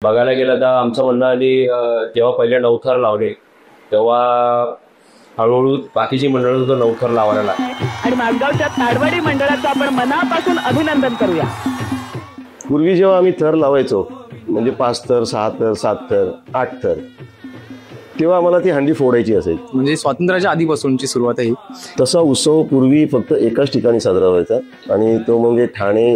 बघायला गेलं तर आमचं म्हणणं आणि जेव्हा पहिले 9 थर लावले तेव्हा हळूहळू बाकीची मंडळं सुद्धा 9 थर लावायला लागली. आणि माजगावच्या ताडवाडी मंडळाचं आपण मनापासून अभिनंदन करूया. पूर्वी जेव्हा आम्ही थर लावायचो म्हणजे 5 थर 6 थर 7 थर 8 थर, तेव्हा आम्हाला ती हंडी फोडायची असायची. म्हणजे स्वातंत्र्याच्या आधीपासूनची सुरुवात आहे. तसा उत्सव पूर्वी फक्त एकाच ठिकाणी साजरा व्हायचा आणि तो म्हणजे ठाणे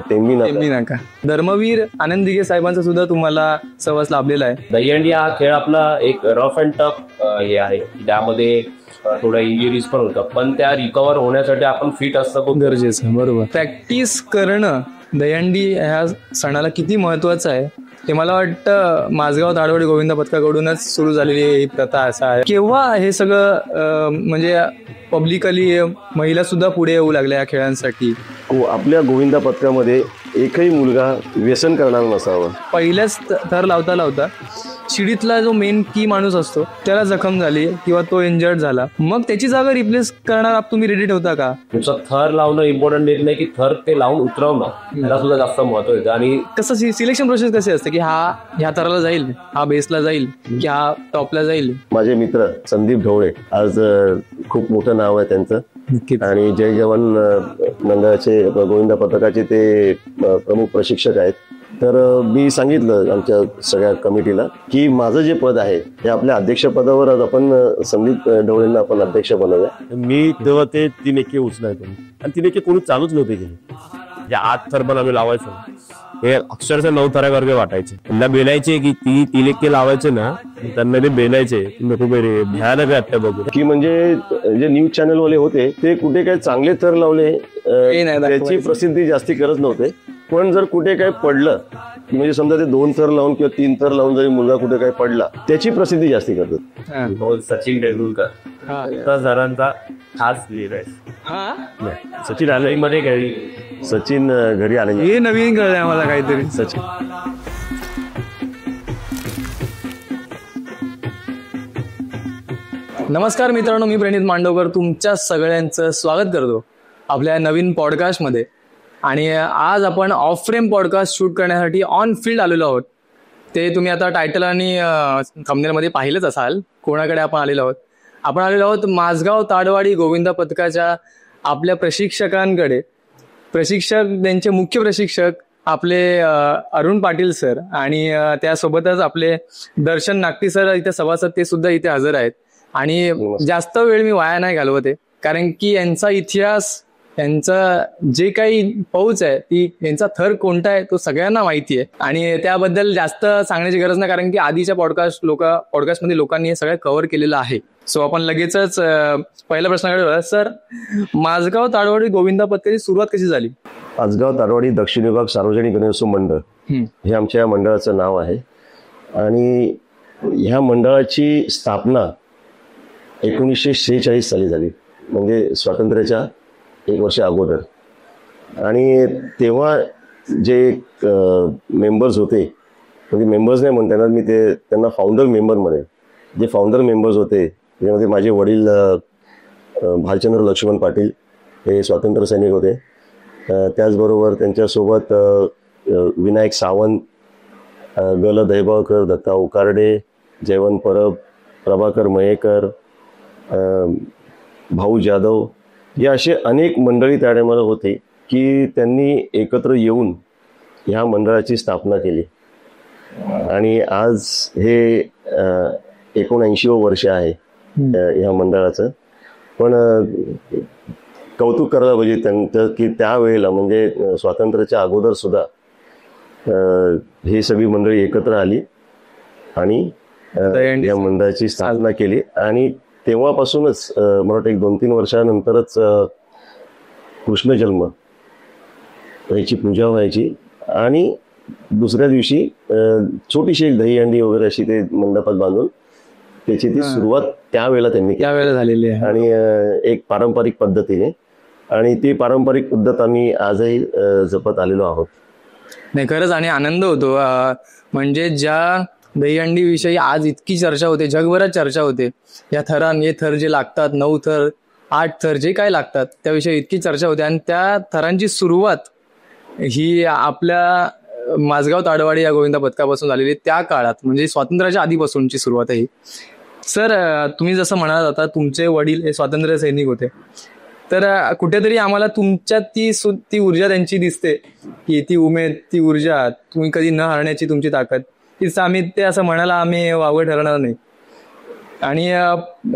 टेंबी नाका. धर्मवीर आनंद दिघे साहेबांचा सुद्धा तुम्हाला सहवास लाभलेला आहे. दहीहंडी हा खेळ आपला एक रफ अँड टफ हे आहे. त्यामध्ये थोडं इंजुरीज पण होतं, पण त्या रिकवर होण्यासाठी आपण फिट असणं खूप गरजेचं आहे. बरोबर. प्रॅक्टिस करणं दहीहंडी ह्या सणाला किती महत्वाचं आहे ते मला वाटतं माझगाव ताडवाडी गोविंद पथकाकडूनच सुरू झालेली ही प्रथा असं आहे. केव्हा हे सगळं म्हणजे पब्लिकली महिला सुद्धा पुढे येऊ लागल्या या खेळांसाठी. आपल्या गोविंदा पथकामध्ये एकही मुलगा व्यसन करणार नसावा. पहिल्याच थर लावता लावता शिडीतला जो मेन की माणूस असतो त्याला जखम झाली किंवा तो इंजर्ड झाला, मग त्याची जागा रिप्लेस करणार तुम्ही रेडी ठेवता का? तुमचं थर लावणं इम्पॉर्टंट नाही की थर ते लावून उतरवणं त्याला सुद्धा जास्त महत्व येतं. आणि कसं सिलेक्शन प्रोसेस कशी असते की हा ह्या थराला जाईल, हा बेसला जाईल की हा टॉपला जाईल? माझे मित्र संदीप ढवळे, आज खूप मोठं नाव आहे त्यांचं आणि जय जवान मंडळाचे गोविंदा पथकाचे ते प्रमुख प्रशिक्षक आहेत. तर मी सांगितलं आमच्या सगळ्या कमिटीला की माझं जे पद आहे हे आपल्या अध्यक्षपदावर आज आपण संदीप ढवळेंना आपण अध्यक्ष बनवूया. मी तेव्हा ते 3 एके उचलायचो आणि 3 एके कोणी चालूच नव्हते केले. जे 8 थर पण आम्ही लावायचो हे अक्षरशः 9 थरासारखे वाटायचे. त्यांना बेलायचे की 3 एके लावायचे ना, त्यांना ते बेलायचे खूप भयानक आहे बघू की म्हणजे जे न्यूज चॅनल वाले होते ते कुठे काही चांगले थर लावले त्याची प्रसिद्धी जास्ती करत नव्हते. पण जर कुठे काही पडलं म्हणजे समजा ते 2 थर लावून किंवा 3 थर लावून जरी मुलगा कुठे काही पडला त्याची प्रसिद्धी जास्ती करतात. सचिन तेंडुलकर सरांचा खास लीड आहे. सचिन आले मध्ये घरी, सचिन घरी आले हे नवीन कळलंय आम्हाला काहीतरी. सचिन नमस्कार मित्रांनो, मी प्रणित मांडवकर तुमच्या सगळ्यांचं स्वागत करतो आपल्या नवीन पॉडकास्टमध्ये. आणि आज आपण ऑफ फ्रेम पॉडकास्ट शूट करण्यासाठी ऑन फील्ड आलेलो आहोत. ते तुम्ही आता टायटल आणि थंबनेलमध्ये पाहिलंच असाल कोणाकडे आपण आलेलो आहोत. आपण आलेलो आहोत माझगाव ताडवाडी गोविंदा पथकाच्या आपल्या प्रशिक्षकांकडे. त्यांचे मुख्य प्रशिक्षक आपले अरुण पाटील सर आणि त्यासोबतच आपले दर्शन नागटी सर इथे सभासद, ते सुद्धा इथे हजर आहेत. आणि जास्त वेळ मी वाया नाही घालवते कारण की यांचा इतिहास, यांचा जे काही पौच आहे ती, यांचा थर कोणता आहे तो सगळ्यांना माहिती आहे. आणि त्याबद्दल जास्त सांगण्याची गरज नाही कारण की आधीच्या पॉडकास्टमध्ये लोकांनी हे सगळं कव्हर केलेलं आहे. सो आपण लगेचच पहिल्या प्रश्नाकडे. सर, माझगाव ताडवाडी गोविंदा पथकाची सुरुवात कशी झाली? माझगाव ताडवाडी दक्षिण विभाग सार्वजनिक गणेशोत्सव मंडळ हे आमच्या मंडळाचं नाव आहे. आणि ह्या मंडळाची स्थापना 1946 साली झाली, म्हणजे स्वातंत्र्याच्या 1 वर्ष अगोदर. आणि तेव्हा जे मेंबर्स होते, म्हणजे मेंबर्स नाही म्हणता येणार मी, ते त्यांना फाउंडर मेंबर म्हणेल. जे फाउंडर मेंबर्स होते त्याच्यामध्ये माझे वडील भालचंद्र लक्ष्मण पाटील हे स्वातंत्र्य सैनिक होते. त्याचबरोबर त्यांच्यासोबत विनायक सावंत, गल दैबावकर, दत्ता उकारडे, जयवंत परब, प्रभाकर मयेकर, भाऊ जाधव, या असे अनेक मंडळी त्या टायमाला होते की त्यांनी एकत्र येऊन ह्या मंडळाची स्थापना केली. आणि आज हे 79वं वर्ष आहे ह्या मंडळाचं. पण कौतुक करायला पाहिजे त्यांचं की त्यावेळेला म्हणजे स्वातंत्र्याच्या अगोदर सुद्धा हे सगळी मंडळी एकत्र आली आणि या मंडळाची स्थापना केली. आणि तेव्हापासूनच मला वाटतं 1-2-3 वर्षानंतरच कृष्ण जन्म याची पूजा व्हायची. आणि दुसऱ्या दिवशी छोटीशी एक दहीहंडी वगैरे अशी ते मंडपात बांधून त्याची ती सुरुवात त्यावेळेला झालेली आहे. आणि एक पारंपरिक पद्धतीने, आणि ती पारंपरिक पद्धत आम्ही आजही जपत आलेलो आहोत. नाही, खरंच आणि आनंद होतो. म्हणजे ज्या दहीहंडी विषयी आज इतकी चर्चा होते, जगभरात चर्चा होते, या हे थर जे लागतात, 9 थर 8 थर जे काय लागतात त्याविषयी इतकी चर्चा होते. आणि त्या थरांची सुरुवात ही आपल्या माझगाव ताडवाडी या गोविंदा पथकापासून झालेली त्या काळात म्हणजे स्वातंत्र्याच्या आधीपासूनची सुरुवात आहे ही. सर, तुम्ही जसं म्हणालात आता तुमचे वडील हे स्वातंत्र्य सैनिक होते, तर कुठेतरी आम्हाला तुमच्यात ती ऊर्जा त्यांची दिसते की ती उमेद, ती ऊर्जा, तुम्ही कधी न हारण्याची तुमची ताकद, तीच आम्ही ते असं म्हणायला आम्ही वावगं ठरणार नाही. आणि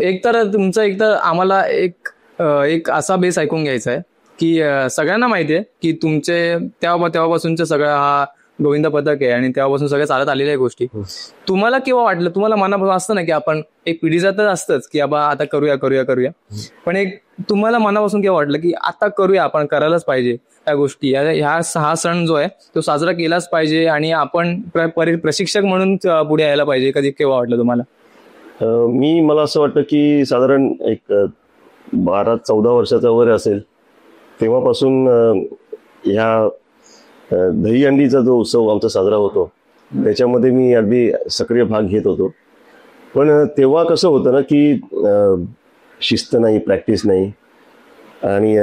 एकतर आम्हाला एक असा बेस ऐकून घ्यायचा आहे की सगळ्यांना माहिती आहे की तुमचे तेव्हापासूनचा सगळा हा गोविंदा पथक आहे आणि तेव्हापासून सगळ्या चालत आलेल्या गोष्टी. तुम्हाला केव्हा वाटलं, तुम्हाला मनापासून असतं ना की आपण एक पिढीचा तर असतंच की बाबा आता करूया, पण एक तुम्हाला मनापासून केव्हा वाटलं की आता करूया, आपण करायलाच पाहिजे त्या गोष्टी, हा सण जो आहे तो साजरा केलाच पाहिजे आणि आपण प्रशिक्षक म्हणून पुढे यायला पाहिजे, कधी केव्हा वाटलं तुम्हाला? मला असं वाटतं की साधारण एक 12-14 वर्षाचा वय असेल तेव्हापासून ह्या दहीहंडीचा जो उत्सव आमचा साजरा होतो त्याच्यामध्ये मी अगदी सक्रिय भाग घेत होतो. पण तेव्हा कसं होतं ना की शिस्त नाही, प्रॅक्टिस नाही. आणि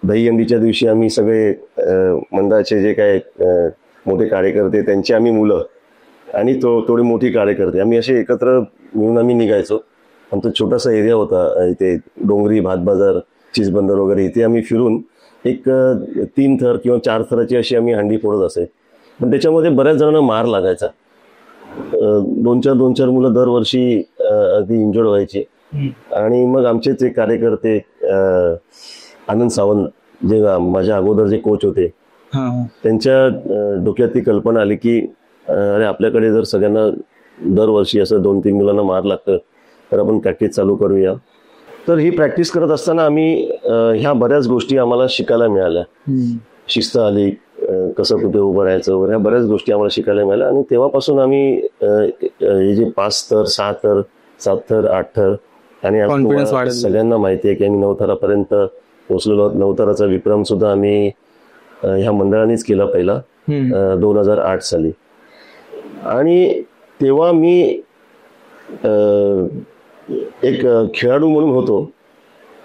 दहीहंडीच्या दिवशी आम्ही सगळे मंडळाचे जे काय मोठे कार्यकर्ते, त्यांची आम्ही मुलं आणि थोडी मोठी कार्यकर्ते, आम्ही असे एकत्र मिळून आम्ही निघायचो. आमचा छोटासा एरिया होता इथे, डोंगरी, भात बाजार, चिचबंदर वगैरे, इथे आम्ही फिरून एक 3 थर किंवा 4 थराची अशी आम्ही हंडी फोडत असे. पण त्याच्यामध्ये बऱ्याच जणांना मार लागायचा. 2-4 मुलं दरवर्षी अगदी इंजर्ड व्हायची. आणि मग आमचेच एक कार्यकर्ते आनंद सावंत, जे माझ्या अगोदर जे कोच होते, त्यांच्या डोक्यात ती कल्पना आली की अरे आपल्याकडे जर सगळ्यांना दरवर्षी असं 2-3 मुलांना मार लागतं तर आपण प्रॅक्टिस चालू करूया. तर ही प्रॅक्टिस करत असताना आम्ही ह्या बऱ्याच गोष्टी आम्हाला शिकायला मिळाल्या. शिस्त आली, कसं कुठे उभं राहायचं वगैरे, ह्या बऱ्याच गोष्टी आम्हाला शिकायला मिळाल्या. आणि तेव्हापासून आम्ही हे जे 5 थर, 6 थर, 7 थर, 8 थर, आणि सगळ्यांना माहिती आहे की आम्ही 9 थरापर्यंत पोहोचलेलो. 9 थराचा विक्रम सुद्धा आम्ही ह्या मंडळानेच केला पहिला 2008 साली. आणि तेव्हा मी एक खेळाडू म्हणून होतो.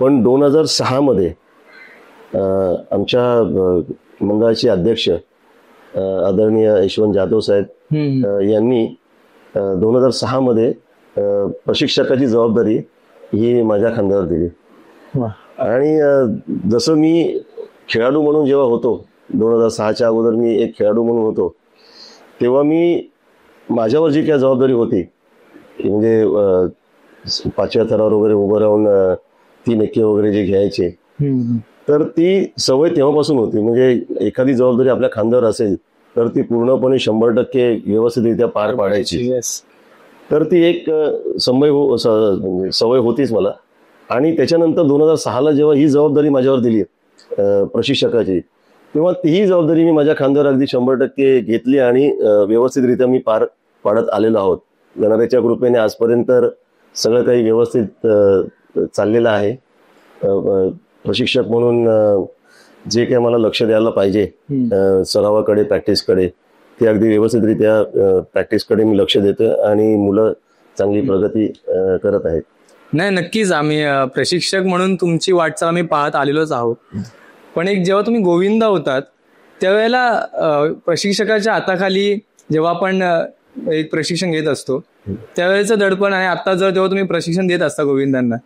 पण 2006 मध्ये आमच्या मंडळाचे अध्यक्ष आदरणीय यशवंत जाधव साहेब यांनी 2006 मध्ये प्रशिक्षकाची जबाबदारी ही माझ्या खांद्यावर दिली. आणि जसं मी खेळाडू म्हणून जेव्हा होतो, 2006च्या अगोदर मी एक खेळाडू म्हणून होतो, तेव्हा मी माझ्यावर जी काय जबाबदारी होती, म्हणजे 5व्या थरावर वगैरे उभं राहून 3 एक्के वगैरे जे घ्यायचे, तर ती सवय तेव्हापासून होती. म्हणजे एखादी जबाबदारी आपल्या खांद्यावर असेल तर ती पूर्णपणे 100% व्यवस्थितरित्या पार पाडायची. तर ती एक सवय होतीच मला. आणि त्याच्यानंतर 2006ला जेव्हा ही जबाबदारी माझ्यावर दिली प्रशिक्षकाची, तेव्हा तीही जबाबदारी मी माझ्या खांद्यावर अगदी 100% घेतली आणि व्यवस्थितरित्या मी पार पाडत आलेलो आहोत. गणरायाच्या कृपेने आजपर्यंत सगळं काही व्यवस्थित चाललेलं आहे. प्रशिक्षक म्हणून जे काही मला लक्ष द्यायला पाहिजे सरावाकडे, प्रॅक्टिसकडे, ते अगदी व्यवस्थितरित्या प्रॅक्टिसकडे मी लक्ष देतो आणि मुलं चांगली प्रगती करत आहेत. नाही, नक्कीच आम्ही प्रशिक्षक म्हणून तुमची वाटचाल आम्ही पाहत आलेलोच आहोत. पण एक जेव्हा तुम्ही गोविंदा होतात त्यावेळेला प्रशिक्षकाच्या हाताखाली जेव्हा आपण एक प्रशिक्षण घेत असतो त्यावेळेचं दडपण आणि आता जेव्हा तुम्ही प्रशिक्षण देत असता गोविंदांना,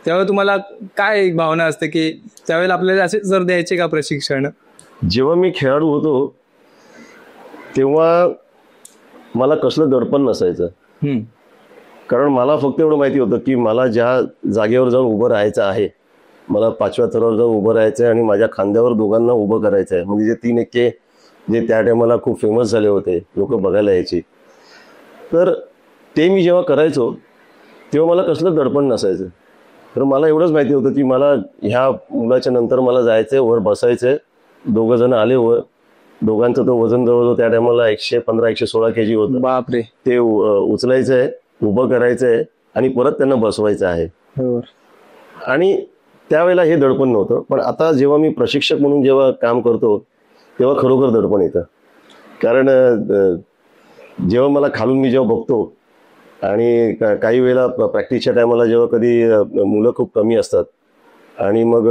तेव्हा तुम्हाला काय एक भावना असते की त्यावेळेला आपल्याला असे जर द्यायचे का प्रशिक्षण? जेव्हा मी खेळाडू होतो तेव्हा मला कसलं दडपण नसायचं. कारण मला फक्त एवढं माहिती होतं की मला ज्या जागेवर जाऊन उभं राहायचं आहे, मला 5व्या थरावर जाऊन उभं राहायचं आहे आणि माझ्या खांद्यावर दोघांना उभं करायचं आहे. म्हणजे जे 3 एक्के जे त्या टायमाला खूप फेमस झाले होते, लोक बघायला यायची, तर ते मी जेव्हा करायचो तेव्हा मला कसलं दडपण नसायचं. तर मला एवढंच माहिती होतं की मला ह्या मुलाच्या नंतर मला जायचंय, वर बसायचंय. 2 जण आले वर, दोघांचं तो वजन जवळजवळ त्या टायमाला 115-116 kg होतं. बापरे. ते उचलायचंय, उभं करायचंय आणि परत त्यांना बसवायचं आहे. आणि त्यावेळेला हे दडपण नव्हतं. पण आता जेव्हा मी प्रशिक्षक म्हणून जेव्हा काम करतो तेव्हा खरोखर दडपण येतं. कारण जेव्हा मला खालून मी जेव्हा बघतो आणि काही वेळेला प्रॅक्टिसच्या टायमाला जेव्हा कधी मुलं खूप कमी असतात आणि मग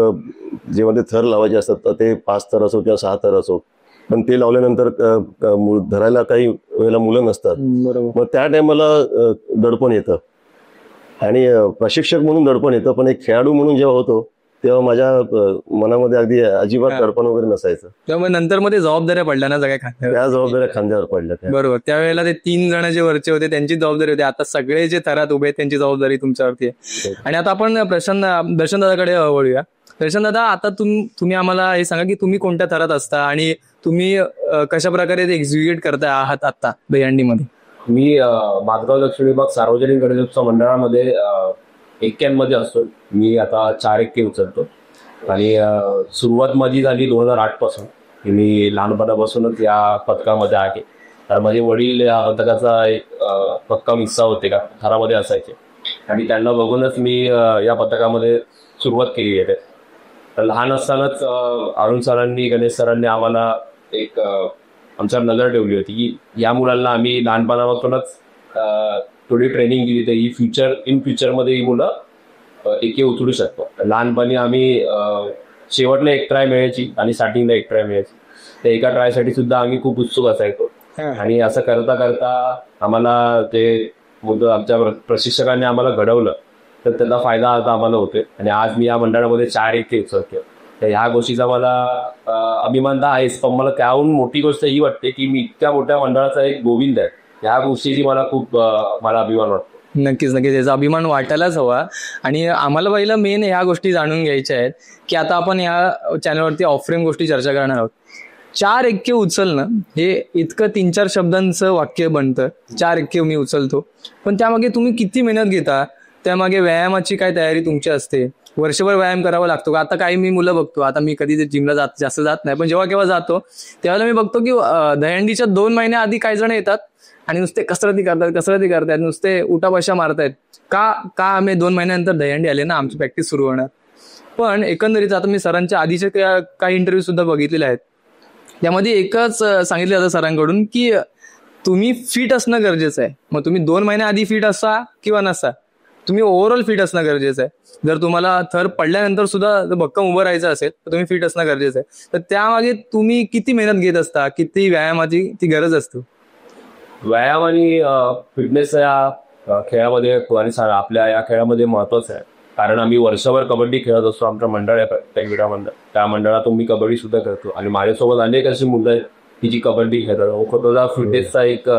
जेव्हा ते थर लावायचे असतात, तर ते 5 थर असो किंवा 6 थर असो, पण ते लावल्यानंतर धरायला काही वेळेला मुलं नसतात. बरोबर. मग त्या टायमाला दडपण येतं आणि प्रशिक्षक म्हणून दडपण येतं, पण एक खेळाडू म्हणून जेव्हा होतो तेव्हा माझ्या मनामध्ये अगदी अजिबात दडपण वगैरे नसायचं. त्यामुळे नंतर मध्ये जबाबदाऱ्या पडल्या ना सगळ्या खांद्यावर. त्या जबाबदाऱ्या खांद्यावर पडल्या. बरोबर. त्यावेळेला ते 3 जण जे वरचे होते त्यांची जबाबदारी होती, आता सगळे जे थरात उभे आहेत त्यांची जबाबदारी तुमच्यावरती आहे. आणि आता आपण दर्शन दादाकडे वळूया. दर्शन दादा, आता तुम्ही आम्हाला हे सांगा की तुम्ही कोणत्या थरात असता आणि तुम्ही कशा प्रकारे ते एक्झिक्युट करताय आहात आता दहीहंडीमध्ये? मी माधगाव दक्षिण विभाग सार्वजनिक गणेशोत्सव मंडळामध्ये एक्क्यांमध्ये असतो. मी आता 4 एक्के उचलतो आणि सुरुवात माझी झाली 2008 पासून. मी लहानपणापासूनच या पथकामध्ये आहे. तर माझे वडील या पथकाचा एक पक्का हिस्सा होते का थरामध्ये असायचे आणि त्यांना बघूनच मी या पथकामध्ये सुरुवात केली आहे. तर लहान असतानाच अरुण सरांनी, गणेश सरांनी आम्हाला एक आमच्यावर नजर ठेवली होती की या मुलांना आम्ही लहानपणापासूनच थोडी ट्रेनिंग दिली तर ही फ्युचरमध्ये ही मुलं एके उचलू शकतो. लहानपणी आम्ही शेवटला एक ट्राय मिळायची आणि स्टार्टिंगला एक ट्राय मिळायची. त्या एका ट्रायसाठी सुद्धा आम्ही खूप उत्सुक असायचो आणि असं करता करता आम्हाला ते मुलं आमच्या प्रशिक्षकांनी आम्हाला घडवलं तर त्याचा फायदा आता आम्हाला होतोय. आणि आज मी या मंडळामध्ये 4 एक्के उचलतो. तर ह्या गोष्टीचा मला अभिमान तर आहेच, पण मला त्याहून मोठी गोष्ट ही वाटते की मी इतक्या मोठ्या मंडळाचा एक गोविंद आहे. ह्या गोष्टीची मला अभिमान वाटतो. नक्कीच नक्कीच, याचा अभिमान वाटायलाच हवा. आणि आम्हाला पहिलं मेन ह्या गोष्टी जाणून घ्यायच्या आहेत की आता आपण या चॅनलवरती ऑफरिंग गोष्टी चर्चा करणार आहोत. 4 एक्के उचलणं हे इतकं 3-4 शब्दांचं वाक्य बनतं. 4 एक्के मी उचलतो, पण त्यामागे तुम्ही किती मेहनत घेता, त्यामागे व्यायामाची काय तयारी तुमची असते, वर्षभर व्यायाम करावा लागतो का? आता काही मी मुलं बघतो, आता मी कधी जिमला जास्त जात नाही, पण जेव्हा केव्हा जातो त्यावेळेला मी बघतो की दहीहंडीच्या 2 महिन्याआधी काही जण येतात आणि नुसते कसरती करतात, नुसते उठाबशा मारतायत. का आम्ही 2 महिन्यानंतर दहीहंडी आले ना, आमची प्रॅक्टिस सुरू होणार. पण एकंदरीत आता मी सरांच्या आधीचे काही इंटरव्ह्यू सुद्धा बघितलेले आहेत, त्यामध्ये एकच सांगितलं जातं सरांकडून की तुम्ही फिट असणं गरजेचं आहे. मग तुम्ही 2 महिन्याआधी फिट असा किंवा नसा, तुम्ही ओव्हरऑल फिट असणं गरजेचं आहे. जर तुम्हाला थर पडल्यानंतर सुद्धा भक्कम उभं राहायचं असेल तर तुम्ही फिट असणं गरजेचं आहे. तर त्यामागे तुम्ही किती मेहनत घेत असता, किती व्यायामाची ती गरज असते? व्यायाम आणि फिटनेस या खेळामध्ये आणि आपल्या या खेळामध्ये महत्वाचं आहे. कारण आम्ही वर्षभर कबड्डी खेळत असतो. आमचं मंडळ आहे क्रीडा मंडळ, त्या मंडळातून मी कबड्डी सुद्धा खेळतो आणि माझ्यासोबत अनेक अशी मुलं आहेत की जी कबड्डी खेळतात, फिटनेसचा एक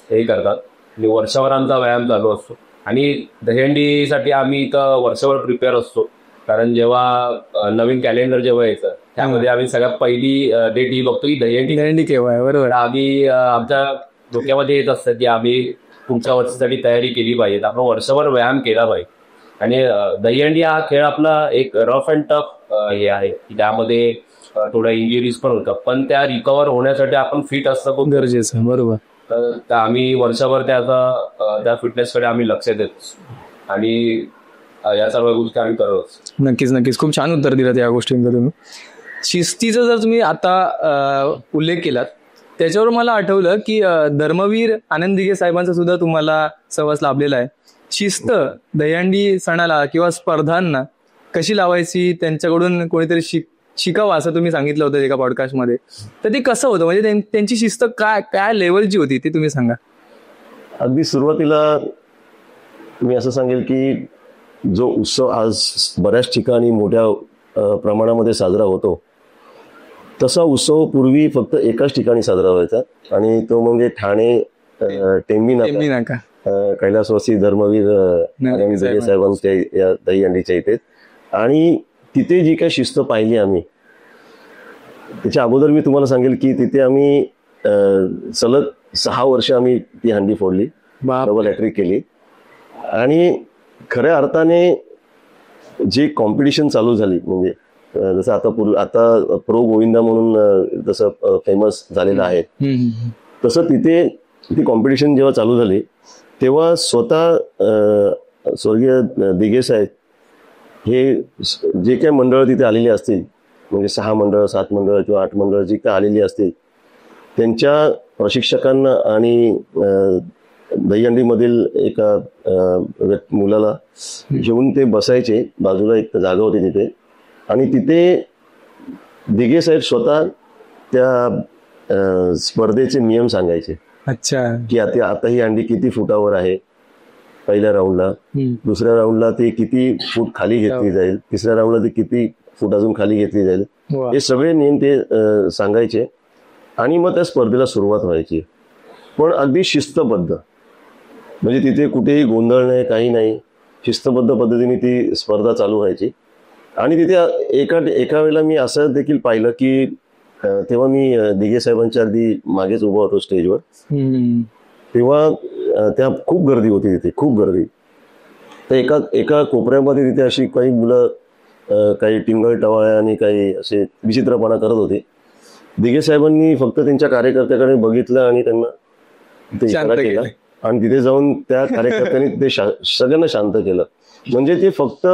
हे करतात आणि वर्षभर आमचा व्यायाम चालू असतो. आणि दहीहंडीसाठी आम्ही इथं वर्षभर प्रिपेअर असतो. कारण जेव्हा नवीन कॅलेंडर जेव्हा येतं त्यामध्ये आम्ही सगळ्यात पहिली डेट ही बघतो की दहीहंडी केव्हा आहे. बरोबर. आम्ही आमच्या डोक्यामध्ये येत असतं की आम्ही पुढच्या वर्षासाठी तयारी केली पाहिजे, आपण वर्षभर व्यायाम केला पाहिजे. आणि दहीहंडी हा खेळ आपला एक रफ अँड टफ हे आहे की त्यामध्ये थोड्या इंजुरीज पण होतात, पण त्या रिकवर होण्यासाठी आपण फिट असणं खूप गरजेचं आहे. बरोबर. तर आम्ही वर्षभर त्या फिटनेसकडे आम्ही लक्ष देतो आणि या सर्व गोष्टी आम्ही करतो. नक्कीच खूप छान उत्तर दिलं या गोष्टींकडे तुम्ही. शिस्तीचा जर तुम्ही आता उल्लेख केलात त्याच्यावर मला आठवलं की धर्मवीर आनंद दिघे साहेबांचा सुद्धा तुम्हाला सहवास लाभलेला आहे. शिस्त दहीहंडी सणाला किंवा स्पर्धांना कशी लावायची त्यांच्याकडून कोणीतरी शिकावं असं तुम्ही सांगितलं होतं एका पॉडकास्टमध्ये. तर ते कसं होतं, म्हणजे त्यांची शिस्त काय लेवलची होती ते तुम्ही सांगा. अगदी सुरुवातीला मी असं सांगेल की जो उत्सव आज बऱ्याच ठिकाणी मोठ्या प्रमाणामध्ये साजरा होतो, तसा उत्सव पूर्वी फक्त एकाच ठिकाणी साजरा व्हायचा आणि तो म्हणजे ठाणे टेंबी नाका कैलासवासी धर्मवीर दिघे साहेबांच्या या दहीहंडीच्या इथे. आणि तिथे जी काही शिस्त पाहिली आम्ही, त्याच्या अगोदर मी तुम्हाला सांगेल की तिथे आम्ही सलग 6 वर्ष आम्ही ती हंडी फोडली, डबल हॅट्रिक केली. आणि खऱ्या अर्थाने जी कॉम्पिटिशन चालू झाली, म्हणजे जसं आता प्रो गोविंदा म्हणून जसं फेमस झालेलं आहे, तसं तिथे ती कॉम्पिटिशन जेव्हा चालू झाली तेव्हा स्वतः स्वर्गीय दिघे साहेब हे जे काही मंडळं तिथे आलेली असतील, म्हणजे 6 मंडळ 7 मंडळ किंवा 8 मंडळ जी काही आलेली असतील, त्यांच्या प्रशिक्षकांना आणि दहीहंडीमधील एका मुलाला घेऊन ते बसायचे. बाजूला एक जागा होती तिथे आणि तिथे दिघे साहेब स्वतः त्या स्पर्धेचे नियम सांगायचे अच्छा. की आता ही अंडी किती फुटावर आहे पहिल्या राऊंडला, दुसऱ्या राऊंडला ते किती फूट खाली घेतली जाईल, तिसऱ्या राऊंडला ते किती फूट अजून खाली घेतली जाईल, वा. हे सगळे नियम ते सांगायचे. आणि मग त्या स्पर्धेला सुरुवात व्हायची, पण अगदी शिस्तबद्ध. म्हणजे तिथे कुठेही गोंधळ नाही, काही नाही, शिस्तबद्ध पद्धतीने ती स्पर्धा चालू व्हायची. आणि तिथे एका वेळेला मी असं देखील पाहिलं की तेव्हा मी दिघे साहेबांच्या अगदी मागेच उभा होतो स्टेजवर. तेव्हा त्या खूप गर्दी होती तिथे, खूप गर्दी. तर एका कोपऱ्यामध्ये तिथे अशी काही मुलं काही टिंगल टवाळ्या आणि काही असे विचित्रपणा करत होते. दिघे साहेबांनी फक्त त्यांच्या कार्यकर्त्याकडे बघितलं आणि त्यांना ते इशारा केला आणि तिथे जाऊन त्या कार्यकर्त्यांनी ते सगळ्यांना शांत केलं. म्हणजे ते फक्त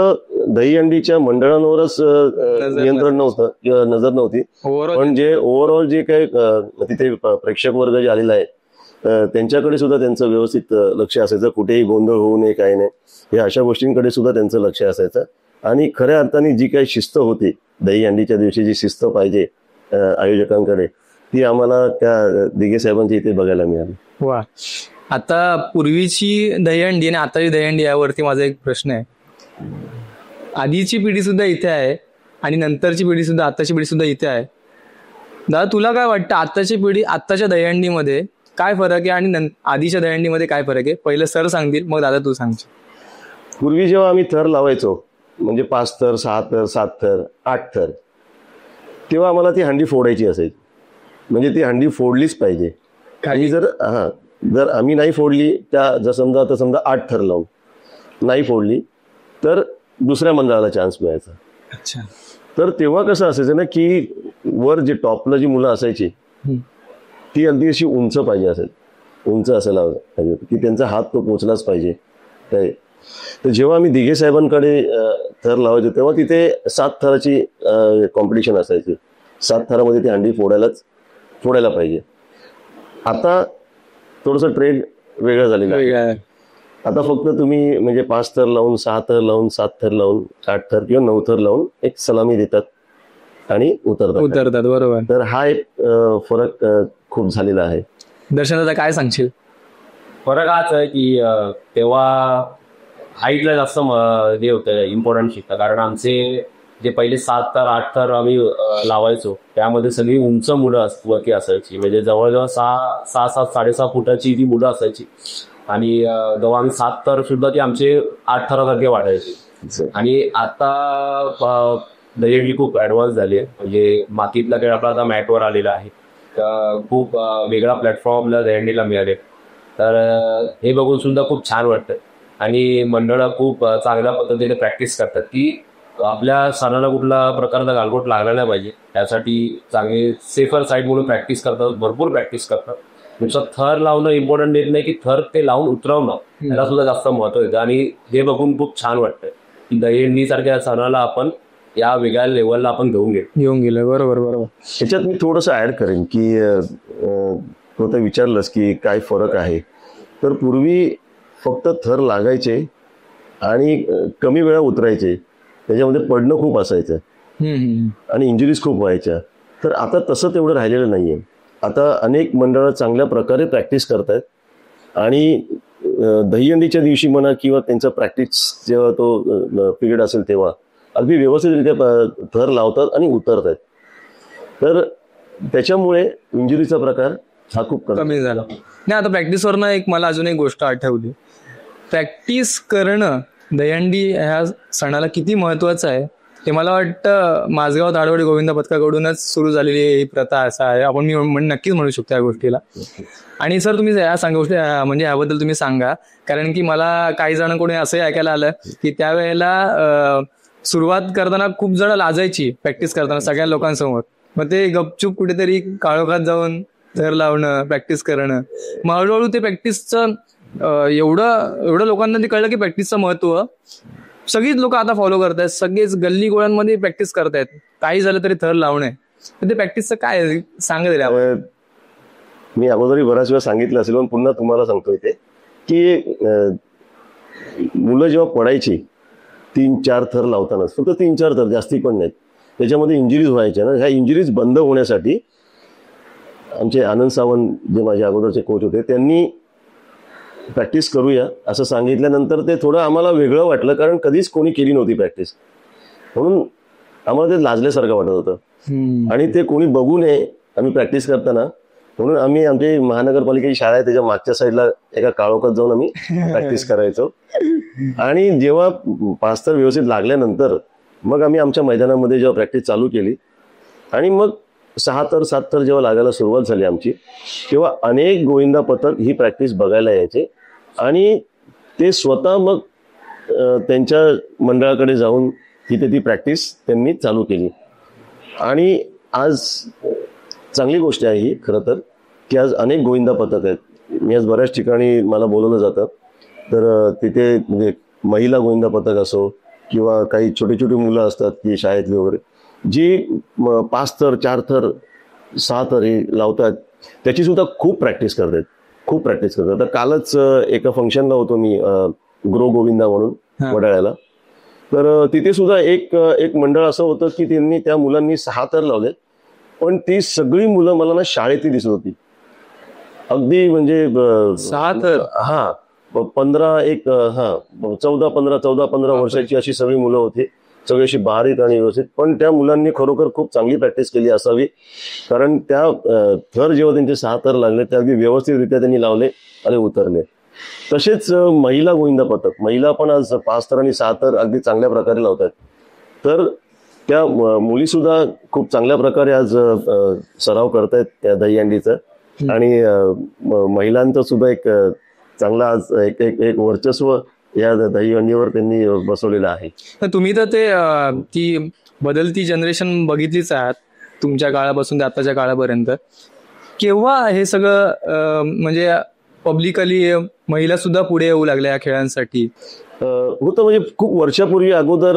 दहीहंडीच्या मंडळांवरच नियंत्रण नव्हतं किंवा नजर नव्हती, पण जे ओव्हरऑल जे काही तिथे प्रेक्षक वर्ग जे आलेला आहे त्यांच्याकडे सुद्धा त्यांचं व्यवस्थित लक्ष असायचं. कुठेही गोंधळ होऊ नये, काही नाही, हे अशा गोष्टींकडे सुद्धा त्यांचं लक्ष असायचं. आणि खऱ्या अर्थाने जी काही शिस्त होती दहीहंडीच्या दिवशी, जी शिस्त पाहिजे आयोजकांकडे, ती आम्हाला त्या दिघे साहेबांच्या इथे बघायला मिळाली. वा. आता पूर्वीची दहीहंडी आणि आताची दहीहंडी यावरती माझा एक प्रश्न आहे. आधीची पिढी सुद्धा इथे आहे आणि नंतरची पिढी सुद्धा, आताची पिढी सुद्धा इथे आहे. दादा, तुला काय वाटतं आताची पिढी आत्ताच्या दहीहंडीमध्ये काय फरक आहे आणि आधीच्या दहीहंडीमध्ये काय फरक आहे? पहिलं सर सांगतील, मग दादा तू सांगशील. पूर्वी जेव्हा आम्ही थर लावायचो, म्हणजे 5 थर, 6 थर, 7 थर, 8 थर, तेव्हा आम्हाला ती हंडी फोडायची असायची. म्हणजे ती हंडी फोडलीच पाहिजे. आणि जर आम्ही नाही फोडली, त्या समजा 8 थर लावून नाही फोडली तर दुसऱ्या मंडळाला चान्स मिळायचा. अच्छा. तर तेव्हा कसं असायचं ना की वर जे टॉपला जी मुलं असायची ती अगदी अशी उंच असायला पाहिजे की त्यांचा हात तो पोचलाच पाहिजे काय. तर जेव्हा आम्ही दिघे साहेबांकडे थर लावायचो तेव्हा तिथे 7 थराची कॉम्पिटिशन असायची. 7 थरामध्ये ती हंडी फोडायला पाहिजे. आता थोडंसं ट्रेंड वेगळं झालेलं आहे. आता फक्त तुम्ही म्हणजे 5 थर लावून, 6 थर लावून, 7 थर लावून, 8 थर किंवा 9 थर लावून एक सलामी देतात आणि उतरतात. बरोबर. तर हा एक फरक खूप झालेला आहे. दर्शन दादा काय सांगशील? फरक हाच आहे की तेव्हा हाईटला जास्त हे होतं, इम्पॉर्टन्स शिकतं. कारण आमचे जे पहिले 7 थर 8 थर आम्ही लावायचो त्यामध्ये सगळी उंच मुलं वरती असायची. म्हणजे जवळजवळ 6-7, 6.5 फुटाची ती मुलं असायची. आणि जेव्हा आम्ही 7 थर सुद्धा ती आमचे 8 थरासारखे वाटायचे. आणि आता दहीहंडी खूप ऍडव्हान्स झाली आहे. म्हणजे मातीतला खेळ आपला आता मॅटवर आलेला आहे. खूप वेगळा प्लॅटफॉर्मला दहीहंडीला मिळाले. तर हे बघून सुद्धा खूप छान वाटतं. आणि मंडळं खूप चांगल्या पद्धतीने प्रॅक्टिस करतात की आपल्या सणाला कुठला प्रकारचा गालबोट लागला नाही पाहिजे, त्यासाठी चांगले सेफर साईड म्हणून प्रॅक्टिस करतात, भरपूर प्रॅक्टिस करतात. नुसतं थर लावणं इम्पॉर्टंट येत नाही की थर ते लावून उतरवणं त्याला सुद्धा जास्त महत्व येतं. आणि हे बघून खूप छान वाटतं की दहीहंडी सारख्या सणाला आपण या वेगळ्या लेवलला आपण घेऊन गेलो. बरोबर. ह्याच्यात मी थोडंसं ऍड करेन की तू आता विचारलंस की काय फरक आहे. तर पूर्वी फक्त थर लागायचे आणि कमी वेळा उतरायचे, त्याच्यामध्ये पडणं खूप असायचं आणि इंजुरीज खूप व्हायच्या. तर आता तसं तेवढं राहिलेलं नाहीये. आता अनेक मंडळं चांगल्या प्रकारे प्रॅक्टिस करतायत आणि दहीहंडीच्या दिवशी म्हणा किंवा त्यांचा प्रॅक्टिस जेव्हा तो पिरियड असेल तेव्हा अगदी व्यवस्थितरित्या थर लावतात आणि उतरतात. तर त्याच्यामुळे इंजुरीचा प्रकार हा खूप कमी झाला. नाही, आता प्रॅक्टिसवरनं एक मला अजून एक गोष्ट आठवली. प्रॅक्टिस करणं दहीहंडी ह्या सणाला किती महत्वाचं आहे ते मला वाटतं माझगाव ताडवडी गोविंद पथकाकडूनच सुरू झालेली ही प्रथा असा आहे, आपण मी नक्कीच म्हणू शकतो या गोष्टीला. आणि सर तुम्ही या गोष्टी म्हणजे याबद्दल तुम्ही सांगा, कारण की मला काही जण कोणी असंही ऐकायला आलं की त्यावेळेला सुरुवात करताना खूप जण लाजायची प्रॅक्टिस करताना सगळ्या लोकांसमोर. मग ते गपचूप कुठेतरी काळोखात जाऊन थर लावणं, प्रॅक्टिस करणं. मग हळूहळू ते प्रॅक्टिसचं एवढं लोकांना ते कळलं की प्रॅक्टिसचं महत्व सगळीच लोक आता फॉलो करतायत. सगळेच गल्ली गोळ्यांमध्ये प्रॅक्टिस करतायत, काही झालं तरी थर लावणे. तर ते प्रॅक्टिसचं काय सांगा. मी अगोदरही बऱ्याच वेळा सांगितलं असेल पण पुन्हा तुम्हाला सांगतोय ते की मुलं जेव्हा पडायची 3-4 थर लावताना, फक्त 3-4 थर, जास्ती पण नाहीत, त्याच्यामध्ये इंजुरीज व्हायच्या ना. ह्या इंजुरीज बंद होण्यासाठी आमचे आनंद सावंत जे माझे अगोदरचे कोच होते त्यांनी प्रॅक्टिस करूया असं सांगितल्यानंतर ते थोडं आम्हाला वेगळं वाटलं, कारण कधीच कोणी केली नव्हती प्रॅक्टिस, म्हणून आम्हाला ते लाजल्यासारखं वाटत होतं आणि ते कोणी बघू नये आम्ही प्रॅक्टिस करताना, म्हणून आम्ही आमची महानगरपालिकेची शाळा आहे त्याच्या मागच्या साईडला एका काळोखात जाऊन आम्ही प्रॅक्टिस करायचो. आणि जेव्हा पास्तर व्यवस्थित लागल्यानंतर मग आम्ही आमच्या मैदानामध्ये जेव्हा प्रॅक्टिस चालू केली आणि मग 6 तर 7 तर जेव्हा लागायला सुरुवात झाली आमची, तेव्हा अनेक गोविंदा पथक ही प्रॅक्टिस बघायला यायचे आणि ते स्वतः मग त्यांच्या मंडळाकडे जाऊन तिथे ती प्रॅक्टिस त्यांनी चालू केली. आणि आज चांगली गोष्ट आहे ही खरं तर, की आज अनेक गोविंदा पथक आहेत. मी आज बऱ्याच ठिकाणी मला बोलवलं जातं, तर तिथे म्हणजे महिला गोविंदा पथक असो किंवा काही छोटी छोटी मुलं असतात की शाळेतली वगैरे, जी 5 थर 4 थर 6 थर हे लावतात, त्याची सुद्धा खूप प्रॅक्टिस करतात. तर कालच एका फंक्शनला होतो मी, ग्रो गोविंदा म्हणून वडाळ्याला, तर तिथे सुद्धा एक मंडळ असं होतं की त्यांनी त्या मुलांनी 6 थर लावले, पण ती सगळी मुलं मला ना शाळेतली दिसत होती अगदी, म्हणजे 6 थर 14-15 वर्षाची अशी सगळी मुलं होती, सगळी अशी बारीक आणि व्यवस्थित. पण त्या मुलांनी खरोखर खूप चांगली प्रॅक्टिस केली असावी, कारण त्या थर जेव्हा त्यांचे 6 थर लागले त्या अगदी व्यवस्थितरित्या त्यांनी लावले आणि उतरले. तसेच महिला गोविंदा पथक, महिला पण आज 5 थर आणि 6 थर अगदी चांगल्या प्रकारे लावतात. तर त्या मुली सुद्धा खूप चांगल्या प्रकारे आज सराव करतायत त्या दहीहंडीचा, आणि महिलांचं सुद्धा एक चांगला आज एक वर्चस्व या दहीहंडीवर त्यांनी बसवलेलं आहे. तुम्ही तर ते ती बदलती जनरेशन बघितलीच आहात तुमच्या काळापासून ते आताच्या काळापर्यंत. केव्हा हे सगळं म्हणजे पब्लिकली महिला सुद्धा पुढे येऊ लागल्या या खेळांसाठी? होतं म्हणजे खूप वर्षापूर्वी अगोदर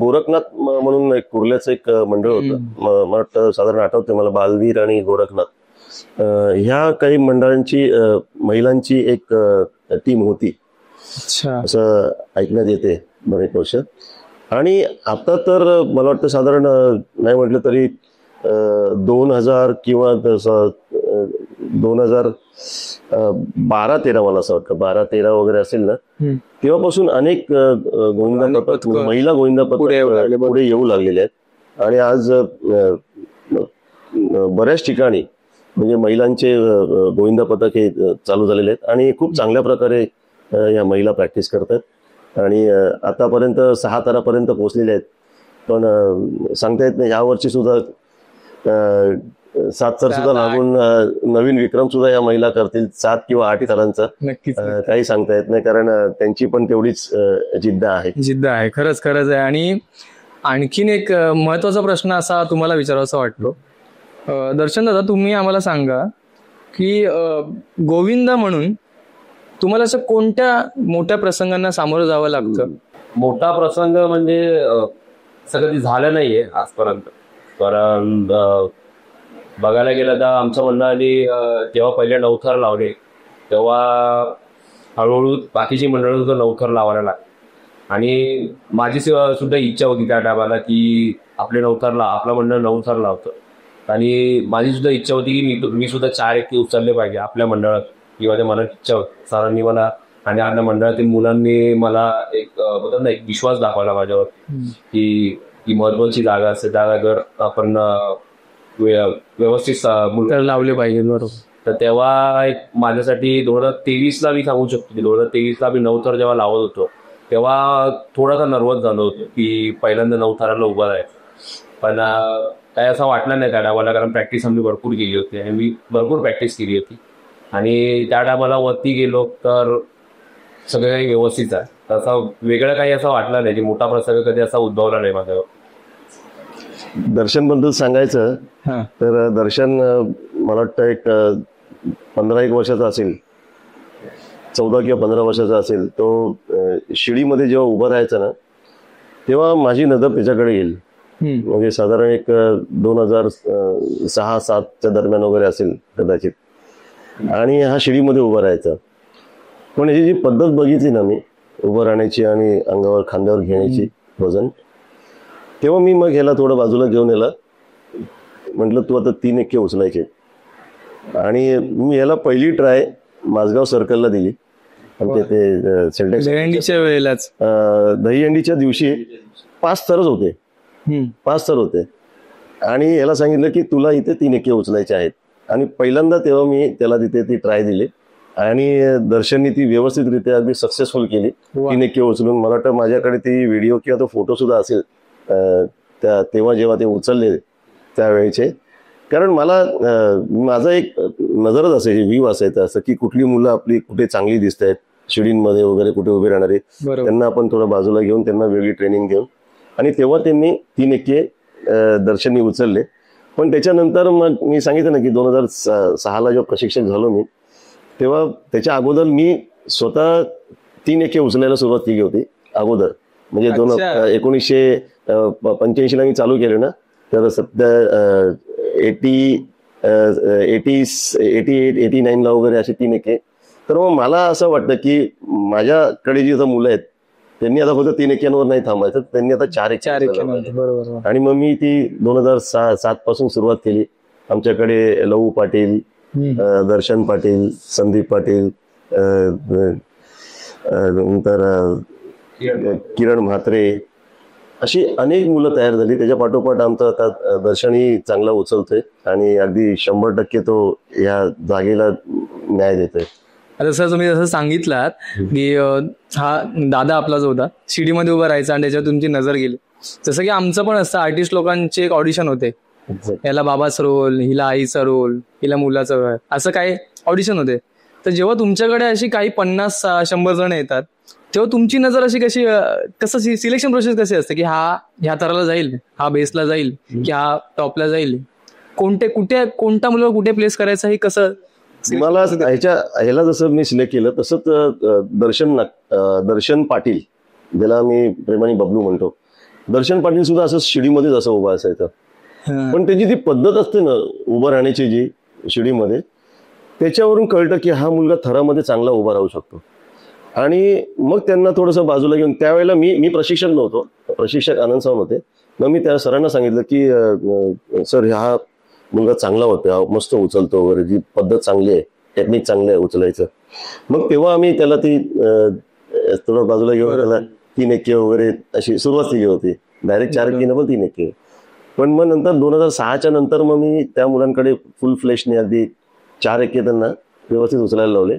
गोरखनाथ म्हणून एक कुर्ल्याचं एक मंडळ होतं, मला वाटतं साधारण आठवते मला, बालवीर आणि गोरखनाथ ह्या काही मंडळांची महिलांची एक टीम होती असं ऐकण्यात येते बरेच वर्ष. आणि आता तर मला वाटतं साधारण नाही म्हटलं तरी 2000 किंवा 2012-13 मला असं वाटतं 12-13 वगैरे असेल ना, तेव्हापासून अनेक गोविंदा पथक, महिला गोविंदा पथक पुढे येऊ लागलेले आहेत. आणि आज बऱ्याच ठिकाणी म्हणजे महिलांचे गोविंदा पथक हे चालू झालेले आहेत आणि खूप चांगल्या प्रकारे या महिला प्रॅक्टिस करतात आणि आतापर्यंत 6 थरापर्यंत पोहोचलेले आहेत. पण सांगता येत नाही, यावर्षी सुद्धा 7 थर सुद्धा लागून नवीन विक्रम सुद्धा या महिला करतील, 7 किंवा 8 थरांचा. काही सांगता येत नाही, कारण त्यांची पण तेवढीच जिद्द आहे. खरंच आहे. आणि आणखीन एक महत्वाचा प्रश्न असा तुम्हाला विचारावासा वाटतो, दर्शन दादा, तुम्ही आम्हाला सांगा की गोविंदा म्हणून तुम्हाला असं कोणत्या मोठ्या प्रसंगांना सामोरं जावं लागतं? मोठा प्रसंग म्हणजे असं कधी झालं नाहीये आजपर्यंत, कारण बघायला गेलं तर आमचं म्हणणं आणि जेव्हा पहिले 9 थर लावले तेव्हा हळूहळू बाकीची मंडळं सुद्धा 9 थर लावायला लागली. आणि माझी सुद्धा इच्छा होती त्या टायमाला की आपले 9 थर आपलं मंडळ 9 थर लावतं. आणि माझी सुद्धा इच्छा होती की मी सुद्धा 4 एके उचलले पाहिजे आपल्या मंडळात, किंवा ते मला इच्छा होती. सरांनी मला आणि आपल्या मंडळातील मुलांनी मला एक विश्वास दाखवला माझ्यावर की महत्वाची जागा असते, त्या जागेवर आपण व्यवस्थित लावले पाहिजे. बरोबर. तर तेव्हा एक माझ्यासाठी 2023ला मी सांगू शकतो की 2023ला मी 9 थर जेव्हा लावत होतो तेव्हा थोडासा नर्वस झालो होतो की पहिल्यांदा 9 थराला उभा आहे. पण काय असं वाटलं नाही त्या टायमाला, कारण प्रॅक्टिस आम्ही भरपूर केली होती आणि मी भरपूर प्रॅक्टिस केली होती. आणि त्या टायमाला वरती गेलो तर सगळं काही व्यवस्थित आहे. तसा वेगळं काही असं वाटलं नाही की मोठा प्रसंग कधी असा उद्भवला नाही माझ्यावर. दर्शन बद्दल सांगायचं तर दर्शन मला वाटतं एक 15 वर्षाचा असेल, 14 किंवा 15 वर्षाचा असेल. तो शिडीमध्ये जेव्हा उभं राहायचं ना तेव्हा माझी नजर त्याच्याकडे गेली. म्हणजे साधारण एक 2006-07च्या दरम्यान वगैरे असेल कदाचित. आणि हा शिडीमध्ये उभा राहायचा, पण याची जी पद्धत बघितली ना मी उभं राहण्याची आणि अंगावर खांद्यावर घेण्याची वजन, तेव्हा मी मग ह्याला थोडं बाजूला घेऊन याला म्हटलं तू आता 3 एके उचलायचे. आणि मी याला पहिली ट्राय माझगाव सर्कलला दिली. आमच्या ते सेंटेक्स दहीहंडीच्या वेळेलाच दहीहंडीच्या दिवशी 5 थरच होते. 5 थर होते आणि याला सांगितलं की तुला इथे 3 एके उचलायचे आहेत. आणि पहिल्यांदा तेव्हा मी त्याला तिथे ती ट्राय दिली आणि दर्शननी ती व्यवस्थितरित्या अगदी सक्सेसफुल केली. 3 एके उचलून. मला वाटतं माझ्याकडे ती व्हिडिओ किंवा तो फोटो सुद्धा असेल तेव्हा जेव्हा ते उचलले त्यावेळेचे. कारण मला माझा एक नजरच असायची, व्ह्यू असायचा असं की कुठली मुलं आपली कुठे चांगली दिसत आहेत शिडींमध्ये वगैरे कुठे उभे राहणारे, त्यांना आपण थोडं बाजूला घेऊन त्यांना वेगळी ट्रेनिंग देऊन. आणि तेव्हा त्यांनी 3 एके दर्शननी उचलले. पण त्याच्यानंतर मग मी सांगितलं ना की 2006ला जेव्हा प्रशिक्षक झालो मी, तेव्हा त्याच्या अगोदर मी स्वतः 3 एके उचलायला सुरुवात केली होती अगोदर. म्हणजे 1985ला मी चालू केलं ना, तर सध्या 89ला वगैरे असे 3 एके. तर मग मला असं वाटतं की माझ्याकडे जी मुलं आहेत त्यांनी आता फक्त 3 एक्यांवर नाही थांबायचं, त्यांनी आता 4 एके. आणि मग मी ती 2007 पासून सुरुवात केली. आमच्याकडे लहू पाटील, दर्शन पाटील, संदीप पाटील, नंतर किरण म्हात्रे, अशी अनेक मुलं तयार झाली. त्याच्या पाठोपाठ आमचा आता दर्शनही चांगला उचलतोय आणि अगदी 100% तो या जागेला न्याय देतोय. आता सर तुम्ही जसं सांगितलात की हा दादा आपला जो होता शिडीमध्ये उभा राहायचा आणि त्याच्यावर तुमची नजर गेली, जसं की आमचं पण असतं आर्टिस्ट लोकांचे एक ऑडिशन होते, याला बाबाचा रोल, हिला आईचा रोल, हिला मुलाचा रोल, असं काही ऑडिशन होते. तर जेव्हा तुमच्याकडे अशी काही 50-100 जण येतात तेव्हा तुमची नजर अशी कसं सिलेक्शन प्रोसेस कशी असते की हा ह्या थराला जाईल, हा बेसला जाईल की हा टॉपला जाईल, कोणता मुलगा कुठे प्लेस करायचा हे कसं? मला ह्याला जसं मी सिलेक्ट केलं तसंच दर्शन पाटील, ज्याला मी प्रेमाने बबलू म्हणतो, दर्शन पाटील सुद्धा असं शिडीमध्येच असं उभं असायचं. पण त्याची ती पद्धत असते ना उभं राहण्याची जी शिडीमध्ये, त्याच्यावरून कळतं की हा मुलगा थरामध्ये चांगला उभा राहू शकतो. आणि मग त्यांना थोडंसं बाजूला घेऊन, त्यावेळेला मी प्रशिक्षक नव्हतो, प्रशिक्षक आनंद सावंत होते. मग मी त्या सरांना सांगितलं की सर हा मुलगा चांगला होता, मस्त उचलतो वगैरे, जी पद्धत चांगली आहे, टेक्निक चांगली आहे उचलायचं. मग तेव्हा आम्ही त्याला ती थोडं बाजूला घेऊन त्याला 3 एके वगैरे अशी सुरुवात केली होती. डायरेक्ट 4 एके पण 3 एके. पण मग नंतर 2006च्या नंतर मग मी त्या मुलांकडे फुल फ्लेशने अगदी 4 एके त्यांना व्यवस्थित उचलायला लावले